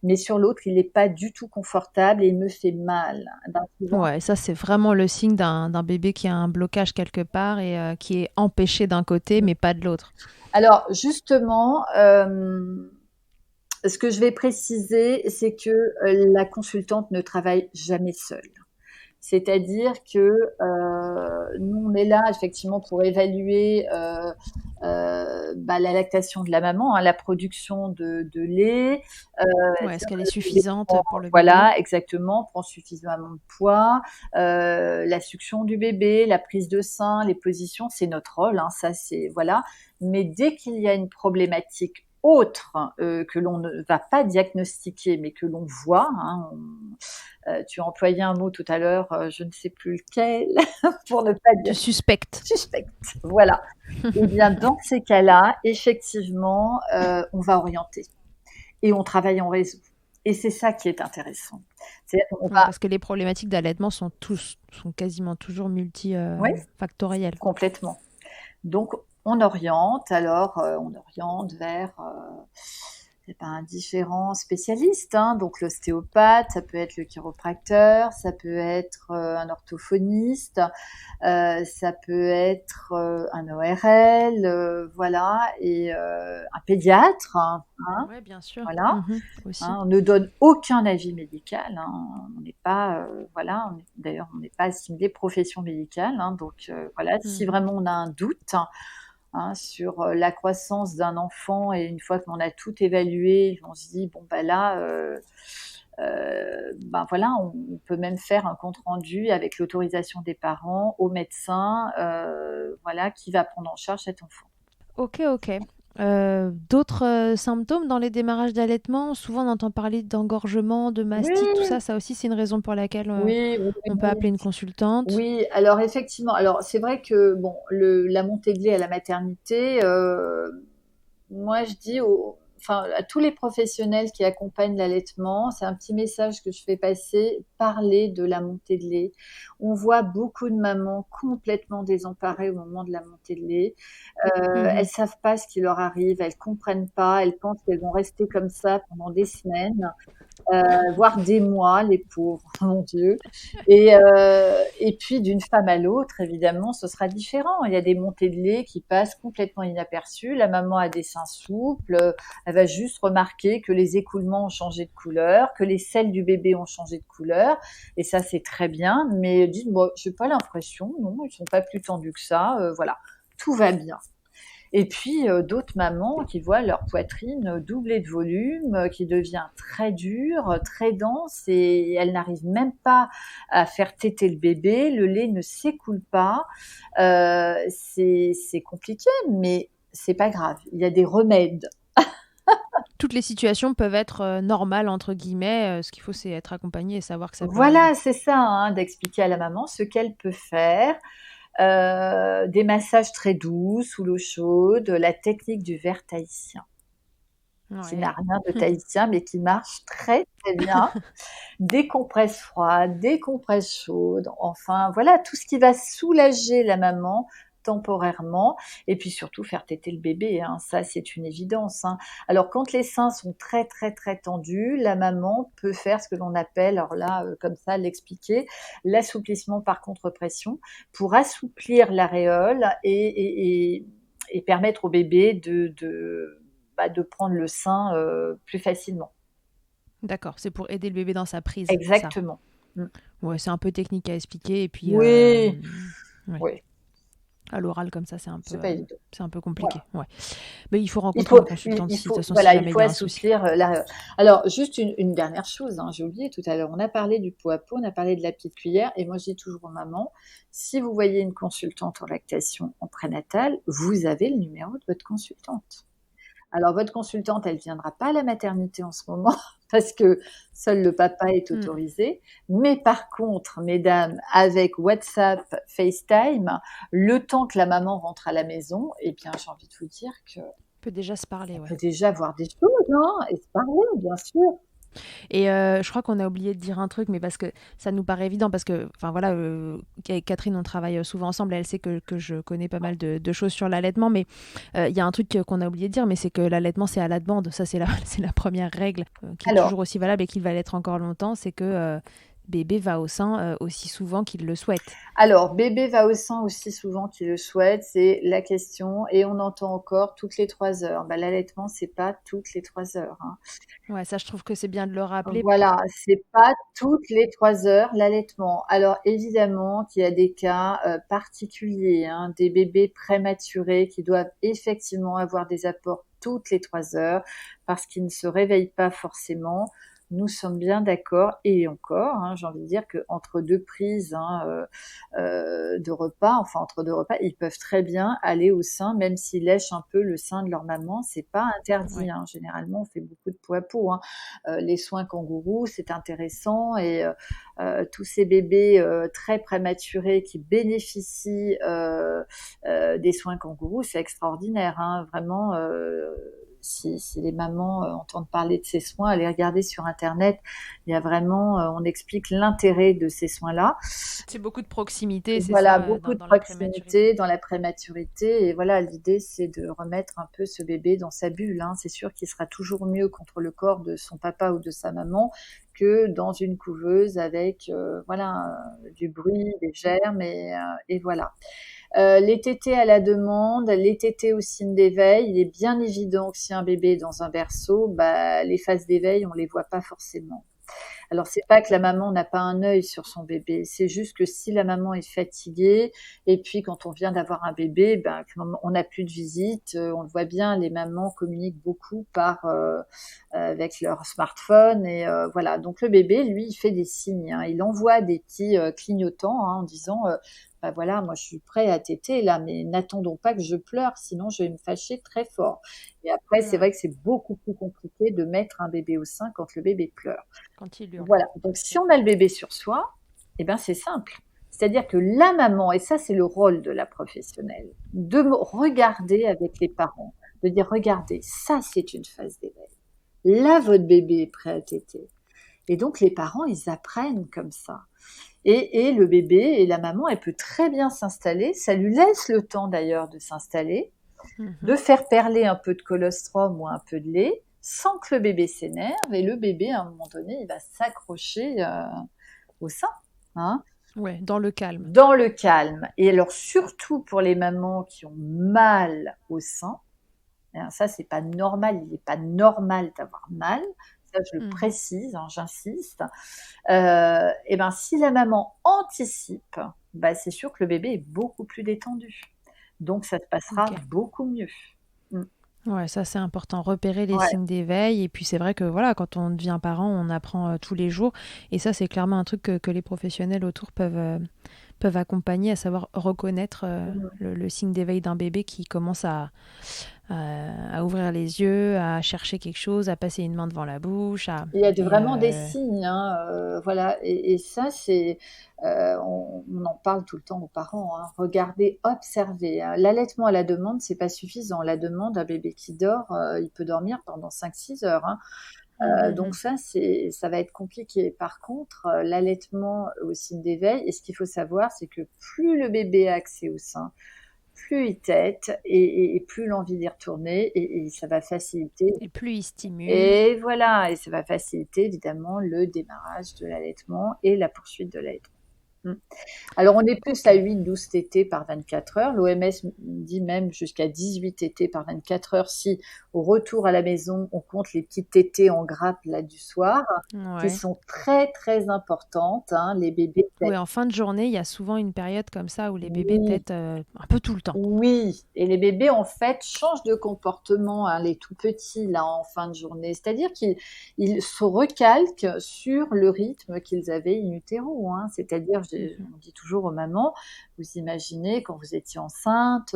mais sur l'autre, il n'est pas du tout confortable et il me fait mal. Ben, souvent, Ouais, ça c'est vraiment le signe d'un bébé qui a un blocage quelque part et qui est empêché d'un côté mais pas de l'autre. alors justement, ce que je vais préciser, c'est que la consultante ne travaille jamais seule. C'est-à-dire que nous, on est là effectivement pour évaluer la lactation de la maman, hein, la production de lait, Ouais, est-ce dire qu'elle est que le bébé suffisante prend, pour le bébé? voilà, exactement, prend suffisamment de poids, la succion du bébé, la prise de sein, les positions, c'est notre rôle, hein, ça c'est voilà. Mais dès qu'il y a une problématique autre que l'on ne va pas diagnostiquer, mais que l'on voit, hein, tu as employé un mot tout à l'heure, je ne sais plus lequel, pour ne pas Tu dire suspectes. suspect. Voilà. Eh bien, dans ces cas-là, effectivement, on va orienter et on travaille en réseau. Et c'est ça qui est intéressant. C'est-à-dire qu'on Ouais, va, parce que les problématiques d'allaitement sont quasiment toujours oui, multifactorielles. complètement. Donc, on oriente, alors on oriente vers différents spécialistes, hein. Donc l'ostéopathe, ça peut être le chiropracteur, ça peut être un orthophoniste, ça peut être un ORL, voilà, et un pédiatre, hein, Ouais, bien sûr. voilà. Aussi. Hein, on ne donne aucun avis médical, hein. On n'est pas, voilà, d'ailleurs, on n'est pas assimilé profession médicale, hein. Donc voilà, si Mhm. vraiment on a un doute, hein, sur la croissance d'un enfant et une fois qu'on a tout évalué, on se dit bon bah là, ben voilà, on peut même faire un compte rendu avec l'autorisation des parents au médecin, voilà, qui va prendre en charge cet enfant. Ok, ok. D'autres symptômes dans les démarrages d'allaitement? Souvent, on entend parler d'engorgement, de mastite, tout Oui, ça. Ça aussi, c'est une raison pour laquelle oui, oui, oui, on peut oui. appeler une consultante. Oui, alors effectivement, alors c'est vrai que bon, la montée de lait à la maternité, moi je dis enfin, à tous les professionnels qui accompagnent l'allaitement, c'est un petit message que je fais passer, parler de la montée de lait. On voit beaucoup de mamans complètement désemparées au moment de la montée de lait. Elles Mhm. savent pas ce qui leur arrive, elles comprennent pas, elles pensent qu'elles vont rester comme ça pendant des semaines, voire des mois, les pauvres, mon Dieu. Et puis d'une femme à l'autre, évidemment, ce sera différent. Il y a des montées de lait qui passent complètement inaperçues. La maman a des seins souples, elle va juste remarquer que les écoulements ont changé de couleur, que les selles du bébé ont changé de couleur, et ça c'est très bien. Mais elle dit bon, j'ai pas l'impression, non, ils sont pas plus tendus que ça, voilà, tout va bien. Et puis d'autres mamans qui voient leur poitrine doubler de volume, qui devient très dure, très dense, et elles n'arrivent même pas à faire téter le bébé, le lait ne s'écoule pas. C'est compliqué, mais c'est pas grave. Il y a des remèdes. Toutes les situations peuvent être normales, entre guillemets. Ce qu'il faut, c'est être accompagné et savoir que ça peut arriver. Voilà, c'est ça, hein, d'expliquer à la maman ce qu'elle peut faire. Des massages très doux sous l'eau chaude, la technique du verre tahitien, qui n'a Ouais. rien de tahitien, mais qui marche très très bien. Des compresses froides, des compresses chaudes, enfin voilà, tout ce qui va soulager la maman temporairement, et puis surtout faire téter le bébé, hein, ça c'est une évidence, hein. Alors quand les seins sont très très très tendus, la maman peut faire ce que l'on appelle, alors là comme ça l'expliquer, l'assouplissement par contrepression pour assouplir l'aréole et permettre au bébé de prendre le sein plus facilement. D'accord, c'est pour aider le bébé dans sa prise, ça. Exactement. Mm. Ouais, c'est un peu technique à expliquer. Et puis, Oui, ouais, oui, à l'oral, comme ça, c'est pas évident. c'est un peu Voilà. compliqué. Ouais. Mais il faut Il rencontrer faut, une consultante si, de toute façon, si voilà, il jamais il faut y a un souci. assouplir la. Alors, juste une dernière chose, hein, j'ai oublié tout à l'heure. On a parlé du pot à pot, on a parlé de la petite cuillère, et moi je dis toujours aux mamans, si vous voyez une consultante en lactation en prénatal, vous avez le numéro de votre consultante. Alors, votre consultante, elle viendra pas à la maternité en ce moment parce que seul le papa est Mm. autorisé. Mais par contre, mesdames, avec WhatsApp, FaceTime, le temps que la maman rentre à la maison, eh bien, j'ai envie de vous dire que On peut déjà se parler, on ouais. peut déjà voir des choses, hein, et se parler, bien sûr. Et je crois qu'on a oublié de dire un truc, mais parce que ça nous paraît évident, parce que, enfin voilà, avec Catherine, on travaille souvent ensemble, elle sait que je connais pas mal de choses sur l'allaitement, mais il y a un truc qu'on a oublié de dire, mais c'est que l'allaitement, c'est à la demande. Ça, c'est c'est la première règle qui est Alors, toujours aussi valable et qui va l'être encore longtemps, c'est que bébé va au sein aussi souvent qu'il le souhaite. Alors, bébé va au sein aussi souvent qu'il le souhaite, c'est la question, et on entend encore toutes les 3 heures. Bah, l'allaitement, c'est pas toutes les 3 heures, hein. Ouais, ça, je trouve que c'est bien de le rappeler. Voilà, c'est pas toutes les 3 heures l'allaitement. Alors évidemment qu'il y a des cas particuliers, hein, des bébés prématurés qui doivent effectivement avoir des apports toutes les 3 heures parce qu'ils ne se réveillent pas forcément. Nous sommes bien d'accord, et encore, hein, j'ai envie de dire qu'entre deux prises, hein, de repas, enfin entre deux repas, ils peuvent très bien aller au sein, même s'ils lèchent un peu le sein de leur maman, c'est pas interdit, Ouais. hein. Généralement, on fait beaucoup de pot à pot, hein. Les soins kangourous, c'est intéressant, et tous ces bébés très prématurés qui bénéficient des soins kangourous, c'est extraordinaire, hein, vraiment. Si les mamans entendent parler de ces soins, allez regarder sur Internet. Il y a vraiment, on explique l'intérêt de ces soins-là. C'est beaucoup de proximité, c'est Voilà, ça, beaucoup de dans la prématurité. proximité dans la prématurité, et voilà, l'idée, c'est de remettre un peu ce bébé dans sa bulle, hein. C'est sûr qu'il sera toujours mieux contre le corps de son papa ou de sa maman que dans une couveuse avec, voilà, du bruit, des germes, et voilà. Les tétés à la demande, les tétés au signe d'éveil. Il est bien évident que si un bébé est dans un berceau, bah, les phases d'éveil, on les voit pas forcément. Alors, c'est pas que la maman n'a pas un œil sur son bébé, c'est juste que si la maman est fatiguée, et puis quand on vient d'avoir un bébé, ben, on n'a plus de visite, on le voit bien, les mamans communiquent beaucoup avec leur smartphone, et voilà. Donc le bébé, lui, il fait des signes, hein. Il envoie des petits clignotants, hein, en disant bah voilà, moi je suis prêt à téter là, mais n'attendons pas que je pleure, sinon je vais me fâcher très fort. Et après, c'est Ouais, vrai que c'est beaucoup plus compliqué de mettre un bébé au sein quand le bébé pleure. quand il hurle. Voilà, donc si on a le bébé sur soi, eh ben c'est simple. C'est-à-dire que la maman, et ça c'est le rôle de la professionnelle, de regarder avec les parents, de dire regardez, ça c'est une phase d'éveil. Là, votre bébé est prêt à téter. Et donc les parents, ils apprennent comme ça. Et le bébé et la maman, elle peut très bien s'installer. Ça lui laisse le temps d'ailleurs de s'installer, Mhm. de faire perler un peu de colostrum ou un peu de lait, sans que le bébé s'énerve. Et le bébé, à un moment donné, il va s'accrocher au sein, hein, Ouais, dans le calme. dans le calme. Et alors, surtout pour les mamans qui ont mal au sein, hein, ça, c'est pas normal. Il n'est pas normal d'avoir mal. Ça, je le Mhm. précise, hein, j'insiste. Et ben, si la maman anticipe, bah, c'est sûr que le bébé est beaucoup plus détendu. Donc, ça se passera Ok. beaucoup mieux. Mm. Ouais, ça c'est important, repérer les Ouais. signes d'éveil. Et puis c'est vrai que voilà, quand on devient parent, on apprend tous les jours. Et ça, c'est clairement un truc que les professionnels autour peuvent accompagner, à savoir reconnaître Mm. le signe d'éveil d'un bébé qui commence à ouvrir les yeux, à chercher quelque chose, à passer une main devant la bouche. Il y a Et, vraiment des signes, hein, voilà, et ça, on en parle tout le temps aux parents, hein. Regardez, observez, hein. L'allaitement à la demande, c'est pas suffisant. La demande, un bébé qui dort, il peut dormir pendant 5-6 heures, hein. Donc Mhm, ça, ça va être compliqué. Par contre, l'allaitement au signe d'éveil, et ce qu'il faut savoir, c'est que plus le bébé a accès au sein, plus il tète, et plus l'envie d'y retourner, et ça va faciliter. et plus il stimule. Et voilà, et ça va faciliter évidemment le démarrage de l'allaitement et la poursuite de l'allaitement. Mm. Alors, on est plus Ok. à 8-12 tétés par 24 heures. L'OMS dit même jusqu'à 18 tétés par 24 heures si, au retour à la maison, on compte les petites tétés en grappe là du soir, qui Ouais. sont très très importantes, hein. Les bébés Ouais, tètent. en fin de journée, il y a souvent une période comme ça où les bébés Oui, têtent un peu tout le temps. oui, et les bébés, en fait, changent de comportement, hein, les tout petits, là, en fin de journée. C'est-à-dire qu'ils se recalquent sur le rythme qu'ils avaient in utero, hein. C'est-à-dire, Mhm. on dit toujours aux mamans, vous imaginez quand vous étiez enceinte,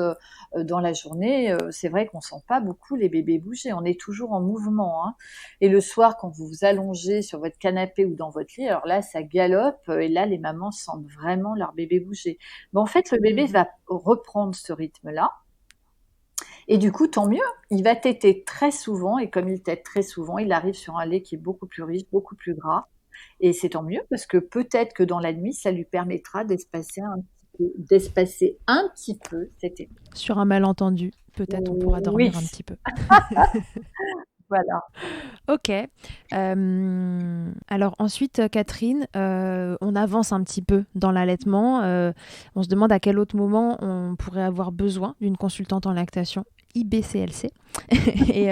dans la journée, c'est vrai qu'on sent pas beaucoup les bébés bouger. On est toujours en mouvement, hein. Et le soir, quand vous vous allongez sur votre canapé ou dans votre lit, alors là, ça galope, et là, les mamans sentent vraiment leur bébé bouger. Mais en fait, le bébé Mhm. va reprendre ce rythme-là, Et du coup, tant mieux. Il va téter très souvent et comme il tète très souvent, il arrive sur un lait qui est beaucoup plus riche, beaucoup plus gras et c'est tant mieux parce que peut-être que dans la nuit, ça lui permettra d'espacer un petit peu cet été. Sur un malentendu, peut-être on pourra Oui, dormir un petit peu. voilà. Ok. Alors ensuite, Catherine, on avance un petit peu dans l'allaitement. On se demande à quel autre moment on pourrait avoir besoin d'une consultante en lactation IBCLC. Et il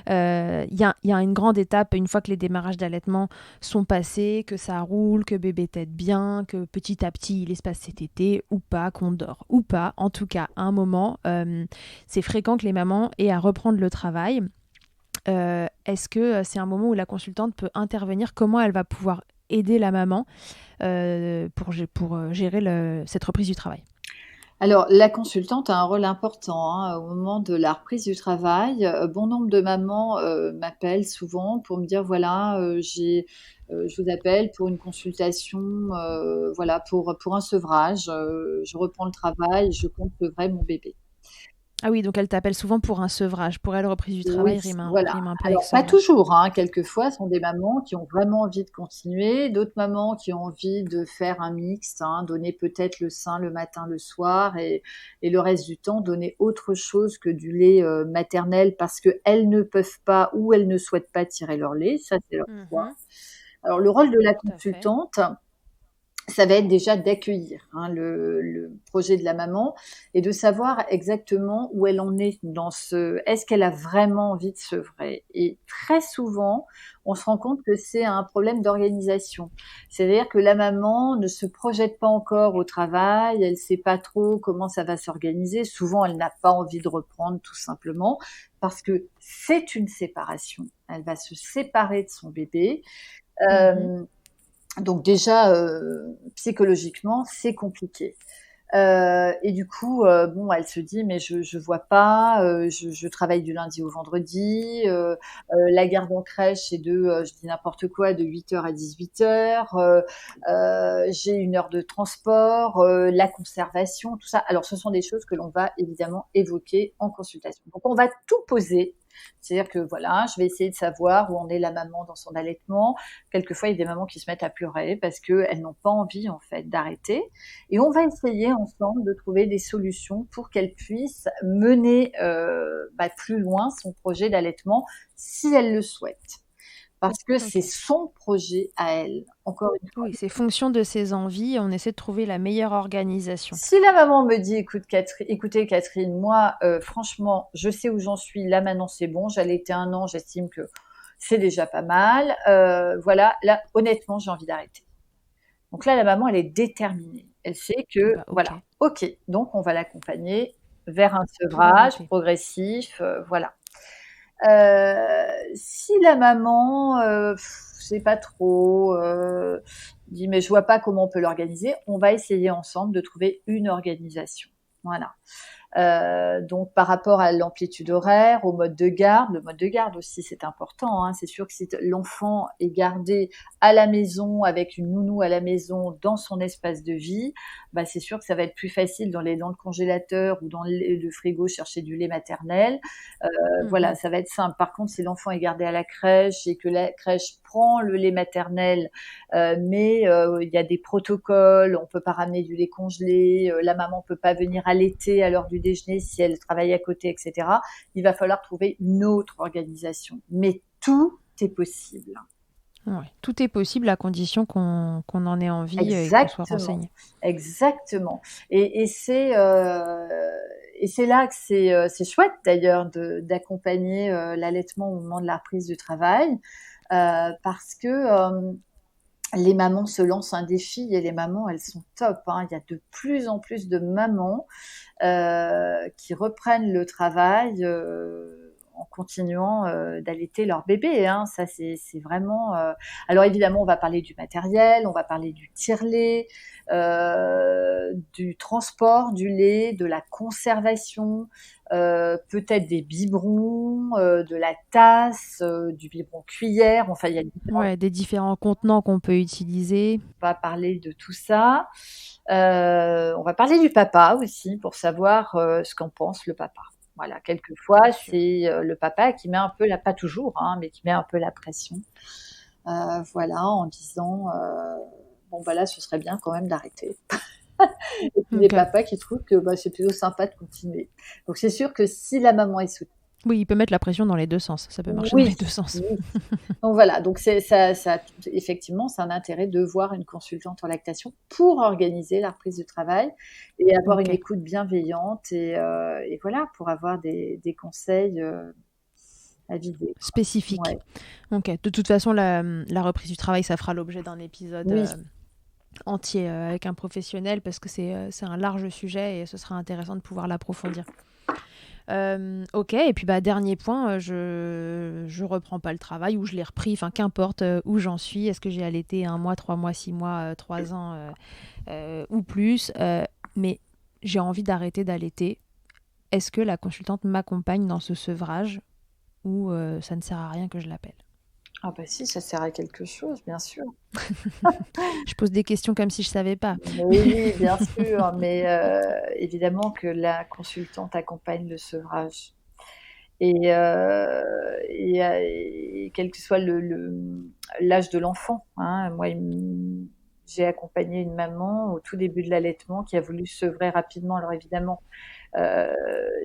y a une grande étape, une fois que les démarrages d'allaitement sont passés, que ça roule, que bébé tète bien, que petit à petit il espace cet été, ou pas, qu'on dort, ou pas. En tout cas, à un moment, c'est fréquent que les mamans aient à reprendre le travail. Est-ce que c'est un moment où la consultante peut intervenir? Comment elle va pouvoir aider la maman pour gérer cette reprise du travail? Alors, la consultante a un rôle important, hein, au moment de la reprise du travail. Bon nombre de mamans m'appellent souvent pour me dire, voilà, je vous appelle pour une consultation, voilà, pour un sevrage. Je reprends le travail, je compte sevrer mon bébé. Ah oui, donc elle t'appelle souvent pour un sevrage. Pour elle, reprise du Oui, travail voilà. rime un peu avec Alors, pas sevrage. toujours, hein. Quelquefois, ce sont des mamans qui ont vraiment envie de continuer, d'autres mamans qui ont envie de faire un mix, hein, donner peut-être le sein le matin, le soir, et le reste du temps, donner autre chose que du lait maternel parce qu'elles ne peuvent pas ou elles ne souhaitent pas tirer leur lait. Ça, c'est leur choix. Mhm, Alors, le rôle de la tout à fait. consultante, ça va être déjà d'accueillir, hein, le projet de la maman et de savoir exactement où elle en est dans est-ce qu'elle a vraiment envie de sevrer. Et très souvent, on se rend compte que c'est un problème d'organisation. C'est-à-dire que la maman ne se projette pas encore au travail, elle sait pas trop comment ça va s'organiser. Souvent, elle n'a pas envie de reprendre tout simplement parce que c'est une séparation. Elle va se séparer de son bébé. Mhm. Euh, donc déjà, psychologiquement, c'est compliqué. Et du coup, bon, elle se dit: «Mais je vois pas, je travaille du lundi au vendredi, la garde en crèche est je dis n'importe quoi, de 8 heures à 18 heures. J'ai 1 heure de transport, la conservation», tout ça. Alors ce sont des choses que l'on va évidemment évoquer en consultation. Donc on va tout poser. C'est-à-dire que voilà, je vais essayer de savoir où en est la maman dans son allaitement. Quelquefois, il y a des mamans qui se mettent à pleurer parce qu'elles n'ont pas envie en fait d'arrêter. Et on va essayer ensemble de trouver des solutions pour qu'elle puisse mener plus loin son projet d'allaitement si elle le souhaite. Parce que c'est Ok. son projet à elle, encore une fois. Oui, c'est fonction de ses envies. On essaie de trouver la meilleure organisation. Si la maman me dit, écoutez Catherine, moi franchement, je sais où j'en suis, là maintenant c'est bon, j'allaitais 1 an, j'estime que c'est déjà pas mal. Voilà, là honnêtement j'ai envie d'arrêter. Donc là, la maman, elle est déterminée. Elle sait que, Bah ok, voilà, ok, donc on va l'accompagner vers un tout est sevrage noté. progressif, voilà. Si la maman, sait pas trop, dit mais je vois pas comment on peut l'organiser, on va essayer ensemble de trouver une organisation. Voilà. Donc par rapport à l'amplitude horaire, au mode de garde, le mode de garde aussi c'est important, hein. C'est sûr que si l'enfant est gardé à la maison avec une nounou à la maison dans son espace de vie, bah c'est sûr que ça va être plus facile dans le congélateur ou dans le frigo chercher du lait maternel. Voilà, Mhm. ça va être simple. Par contre, si l'enfant est gardé à la crèche et que la crèche prend le lait maternel, mais il y a des protocoles, on peut pas ramener du lait congelé, la maman peut pas venir allaiter à l'heure du déjeuner si elle travaille à côté, etc. Il va falloir trouver une autre organisation. Mais tout est possible. Ouais. Tout est possible à condition qu'on en ait envie et qu'on soit Exactement, renseigné. exactement. Et c'est là que c'est chouette d'ailleurs d'accompagner l'allaitement au moment de la reprise du travail, parce que les mamans se lancent un défi et les mamans, elles sont top, hein. Il y a de plus en plus de mamans qui reprennent le travail en continuant d'allaiter leur bébé, hein. Ça, c'est vraiment. Alors évidemment, on va parler du matériel, on va parler du tire-lait, du transport du lait, de la conservation, peut-être des biberons, de la tasse, du biberon cuillère. Enfin, il y a Ouais, des différents contenants qu'on peut utiliser. on va parler de tout ça. On va parler du papa aussi pour savoir ce qu'en pense le papa. Voilà, bien quelquefois, sûr. c'est le papa qui met un peu pas toujours, hein, mais qui met un peu la pression, voilà, en disant bon, bah là, ce serait bien quand même d'arrêter. Et puis les Ok. papas qui trouvent que bah, c'est plutôt sympa de continuer. Donc c'est sûr que si la maman est soutenue, Oui, il peut mettre la pression dans les deux sens. Ça peut marcher dans oui, les deux sens. oui. Donc voilà, donc effectivement, c'est un intérêt de voir une consultante en lactation pour organiser la reprise du travail et avoir Ok. une écoute bienveillante et voilà, pour avoir des conseils à vider, quoi. Spécifique. Ouais. Ok. De toute façon, la reprise du travail, ça fera l'objet d'un épisode Oui. entier avec un professionnel parce que c'est un large sujet et ce sera intéressant de pouvoir l'approfondir. Ok, et puis dernier point, je reprends pas le travail ou je l'ai repris, enfin qu'importe où j'en suis, est-ce que j'ai allaité 1 mois, 3 mois, 6 mois, 3 ans ou plus, mais j'ai envie d'arrêter d'allaiter. Est-ce que la consultante m'accompagne dans ce sevrage ou ça ne sert à rien que je l'appelle? Ah bah si, ça sert à quelque chose, bien sûr. Je pose des questions comme si je savais pas. Oui, oui, bien sûr, mais évidemment que la consultante accompagne le sevrage et quel que soit l'âge de l'enfant, hein. Moi, j'ai accompagné une maman au tout début de l'allaitement qui a voulu sevrer rapidement. Alors évidemment, heu,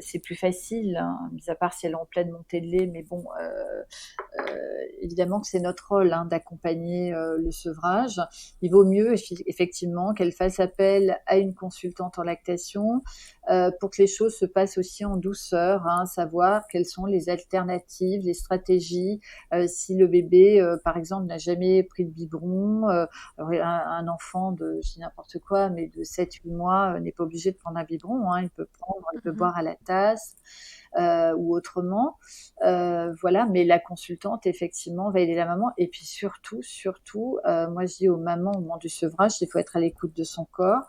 c'est plus facile, hein, mis à part si elle est en pleine montée de lait, mais bon, évidemment que c'est notre rôle, hein, d'accompagner, le sevrage. Il vaut mieux effectivement qu'elle fasse appel à une consultante en lactation, pour que les choses se passent aussi en douceur, hein, savoir quelles sont les alternatives, les stratégies, si le bébé, par exemple, n'a jamais pris de biberon, alors un enfant je dis n'importe quoi, mais de 7-8 mois, n'est pas obligé de prendre un biberon, hein. Il peut Mhm. boire à la tasse, ou autrement. Voilà, mais la consultante, effectivement, va aider la maman. Et puis surtout, surtout, moi, je dis aux mamans au moment du sevrage, il faut être à l'écoute de son corps.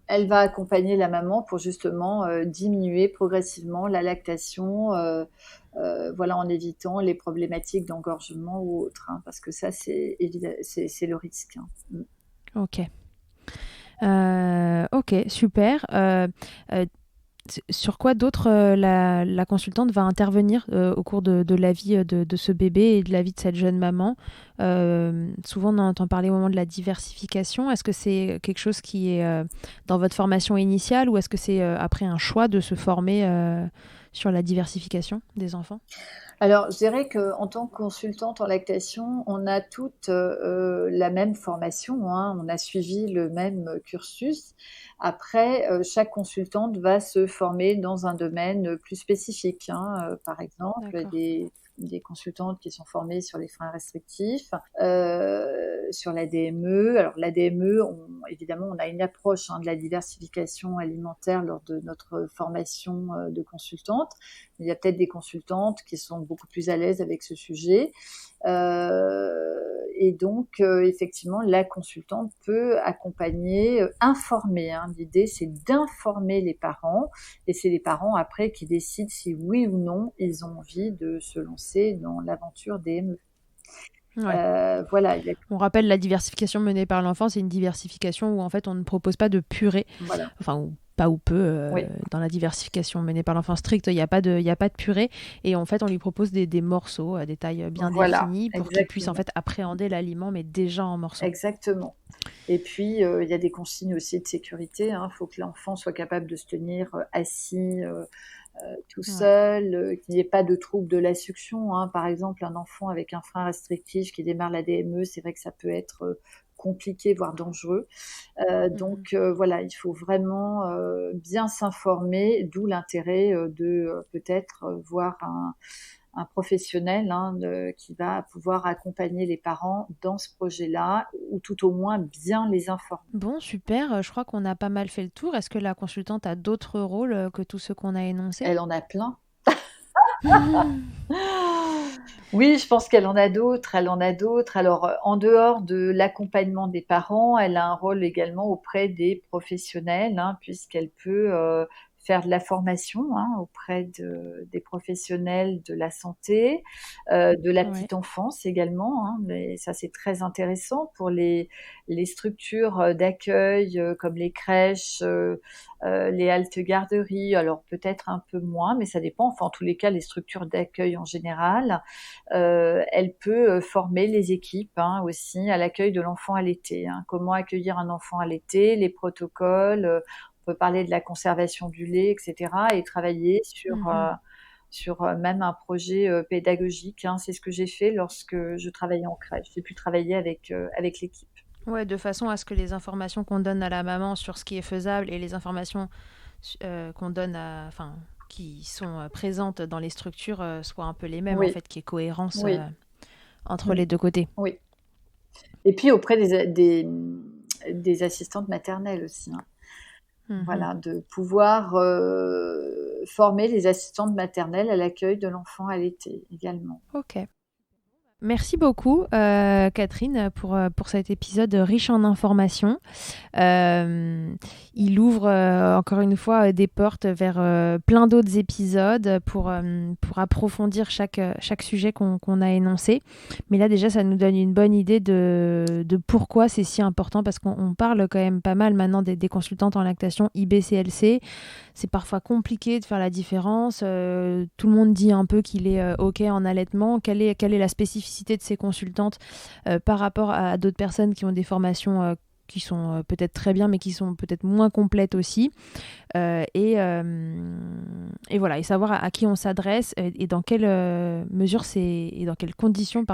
Elle va accompagner la maman pour justement diminuer progressivement la lactation, voilà, en évitant les problématiques d'engorgement ou autres, hein, parce que ça, c'est le risque, hein. Mm. Ok. Ok, super. Euh, Sur quoi d'autre la consultante va intervenir au cours de la vie de ce bébé et de la vie de cette jeune maman? Souvent, on entend parler au moment de la diversification. Est-ce que c'est quelque chose qui est dans votre formation initiale ou est-ce que c'est après un choix de se former sur la diversification des enfants? Alors, je dirais qu'en tant que consultante en lactation, on a toutes, la même formation, hein, on a suivi le même cursus. Après, chaque consultante va se former dans un domaine, plus spécifique, hein. Par exemple, D'accord. des consultantes qui sont formées sur les freins restrictifs, sur la DME. Alors la DME, évidemment, on a une approche, hein, de la diversification alimentaire lors de notre formation, de consultante. Il y a peut-être des consultantes qui sont beaucoup plus à l'aise avec ce sujet. Et donc, effectivement, la consultante peut accompagner, informer, hein. L'idée, c'est d'informer les parents et c'est les parents après qui décident si oui ou non ils ont envie de se lancer dans l'aventure DME. Ouais. Voilà, il y a On rappelle la diversification menée par l'enfant, c'est une diversification où en fait on ne propose pas de purée, voilà, enfin ou pas ou peu oui, dans la diversification menée par l'enfant stricte, il y a pas de purée et en fait on lui propose des morceaux à des tailles bien voilà, définies pour qu'il puisse en exactement, fait appréhender l'aliment mais déjà en morceaux. exactement. Et puis, il y a des consignes aussi de sécurité, hein. Il faut que l'enfant soit capable de se tenir, assis, tout Ouais. seul, qu'il n'y ait pas de trouble de la succion, hein. Par exemple, un enfant avec un frein restrictif qui démarre la DME, c'est vrai que ça peut être, compliqué, voire dangereux. Mhm. Donc voilà, il faut vraiment, bien s'informer, d'où l'intérêt, de, peut-être, voir un professionnel, hein, qui va pouvoir accompagner les parents dans ce projet-là ou tout au moins bien les informer. Bon, super, je crois qu'on a pas mal fait le tour. Est-ce que la consultante a d'autres rôles que tous ceux qu'on a énoncés? Elle en a plein. Oui, je pense qu'elle en a d'autres, elle en a d'autres. Alors, en dehors de l'accompagnement des parents, elle a un rôle également auprès des professionnels, hein, puisqu'elle peut, faire de la formation auprès des professionnels de la santé, de la petite enfance également. Mais ça, c'est très intéressant pour les structures d'accueil comme les crèches, les haltes garderies. Alors peut-être un peu moins, mais ça dépend. Enfin, en tous les cas, les structures d'accueil en général, elle peut former les équipes aussi à l'accueil de l'enfant allaité. Comment accueillir un enfant allaité, les protocoles. On peut parler de la conservation du lait, etc. et travailler sur même un projet pédagogique. C'est ce que j'ai fait lorsque je travaillais en crèche. J'ai pu travailler avec l'équipe. Ouais, de façon à ce que les informations qu'on donne à la maman sur ce qui est faisable et les informations qu'on donne qui sont présentes dans les structures soient un peu les mêmes, en fait, qu'il y ait cohérence entre les deux côtés. Oui. Et puis auprès des assistantes maternelles aussi. Voilà, de pouvoir former les assistantes maternelles à l'accueil de l'enfant allaité également. Ok. Merci beaucoup, Catherine, pour cet épisode riche en informations. Il ouvre encore une fois des portes vers plein d'autres épisodes pour approfondir chaque sujet qu'on a énoncé. Mais là, déjà, ça nous donne une bonne idée de pourquoi c'est si important, parce qu'on parle quand même pas mal maintenant des consultantes en lactation IBCLC. C'est parfois compliqué de faire la différence. Tout le monde dit un peu qu'il est OK en allaitement. Quelle est la spécificité de ces consultantes par rapport à d'autres personnes qui ont des formations qui sont peut-être très bien, mais qui sont peut-être moins complètes aussi. Et voilà, et savoir à qui on s'adresse et dans quelle mesure et dans quelles conditions,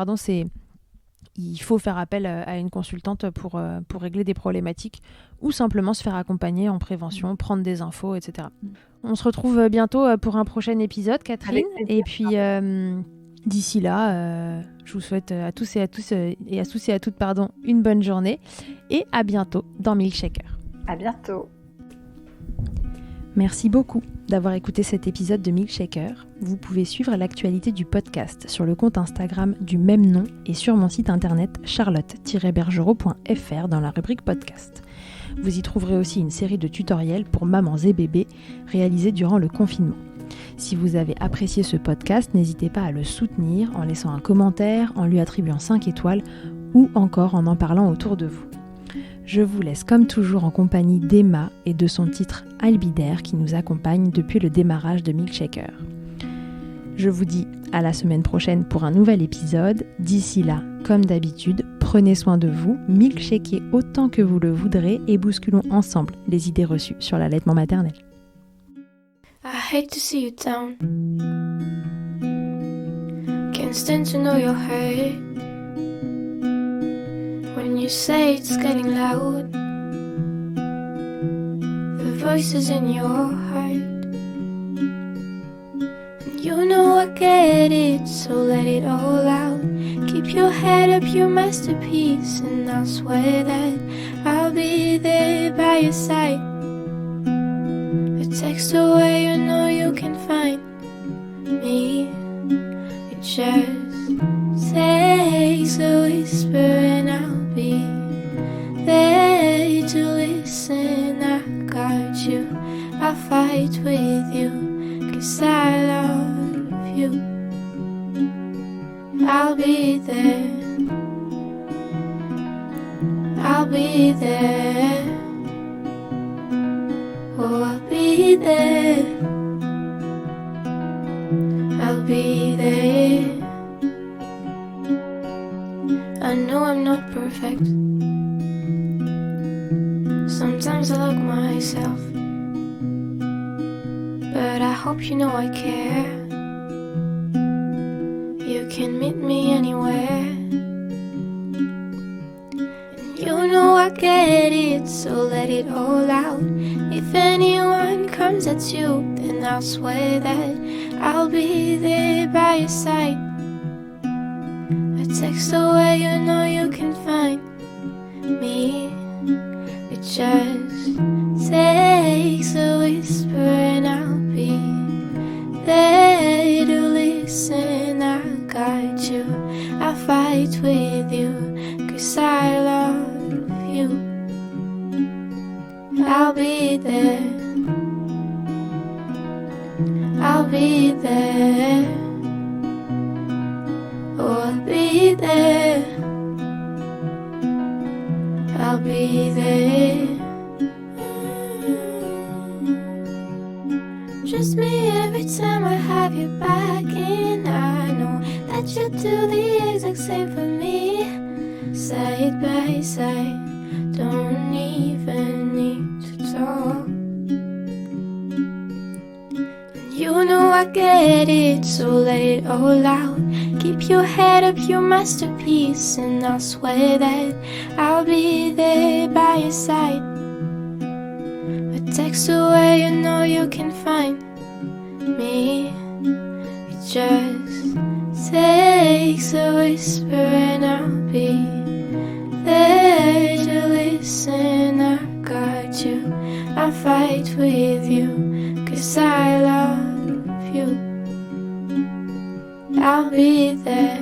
il faut faire appel à une consultante pour régler des problématiques ou simplement se faire accompagner en prévention, prendre des infos, etc. On se retrouve bientôt pour un prochain épisode, Catherine. Et puis, d'ici là, je vous souhaite à tous et à toutes, une bonne journée et à bientôt dans Milkshaker. À bientôt. Merci beaucoup d'avoir écouté cet épisode de Milkshaker. Vous pouvez suivre l'actualité du podcast sur le compte Instagram du même nom et sur mon site internet charlotte-bergerot.fr dans la rubrique podcast. Vous y trouverez aussi une série de tutoriels pour mamans et bébés réalisés durant le confinement. Si vous avez apprécié ce podcast, n'hésitez pas à le soutenir en laissant un commentaire, en lui attribuant 5 étoiles ou encore en parlant autour de vous. Je vous laisse comme toujours en compagnie d'Emma et de son titre Albidaire qui nous accompagne depuis le démarrage de Milkshaker. Je vous dis à la semaine prochaine pour un nouvel épisode. D'ici là, comme d'habitude, prenez soin de vous, milkshakez autant que vous le voudrez et bousculons ensemble les idées reçues sur l'allaitement maternel. I hate to see you down. Can't stand to know you're hurt. When you say it's getting loud, the voices in your heart. And you know I get it, so let it all out. Keep your head up, your masterpiece, and I'll swear that I'll be there by your side. A text away, you know you can find me. It just takes a whisper and I'll be there to listen. I got you, I'll fight with you, 'cause I love you. I'll be there, I'll be there. Oh, I'll be there, I'll be there. I know I'm not perfect. Sometimes I look myself, but I hope you know I care. You can meet me anywhere, and you know I get it, so let it all out. If anyone comes at you, then I'll swear that I'll be there by your side. A text away, you know you can find me. It just takes a whisper and I'll be there to listen. I got you, I'll fight with you, 'cause I love you. I'll be there, there. Oh, I'll be there. I'll be there. Trust me every time I have you back, and I know that you do the exact same for me. Side by side, don't even need to talk. You know I get it, so let it all out. Keep your head up, your masterpiece, and I'll swear that I'll be there by your side. A text away, you know you can find me. It just takes a whisper and I'll be there to listen. I got you, I fight with you, 'cause I love you. I'll be there.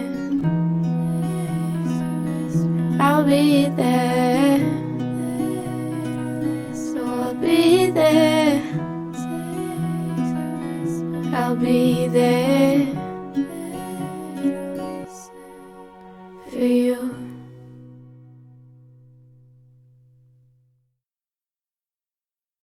I'll be there. So I'll be there. I'll be there.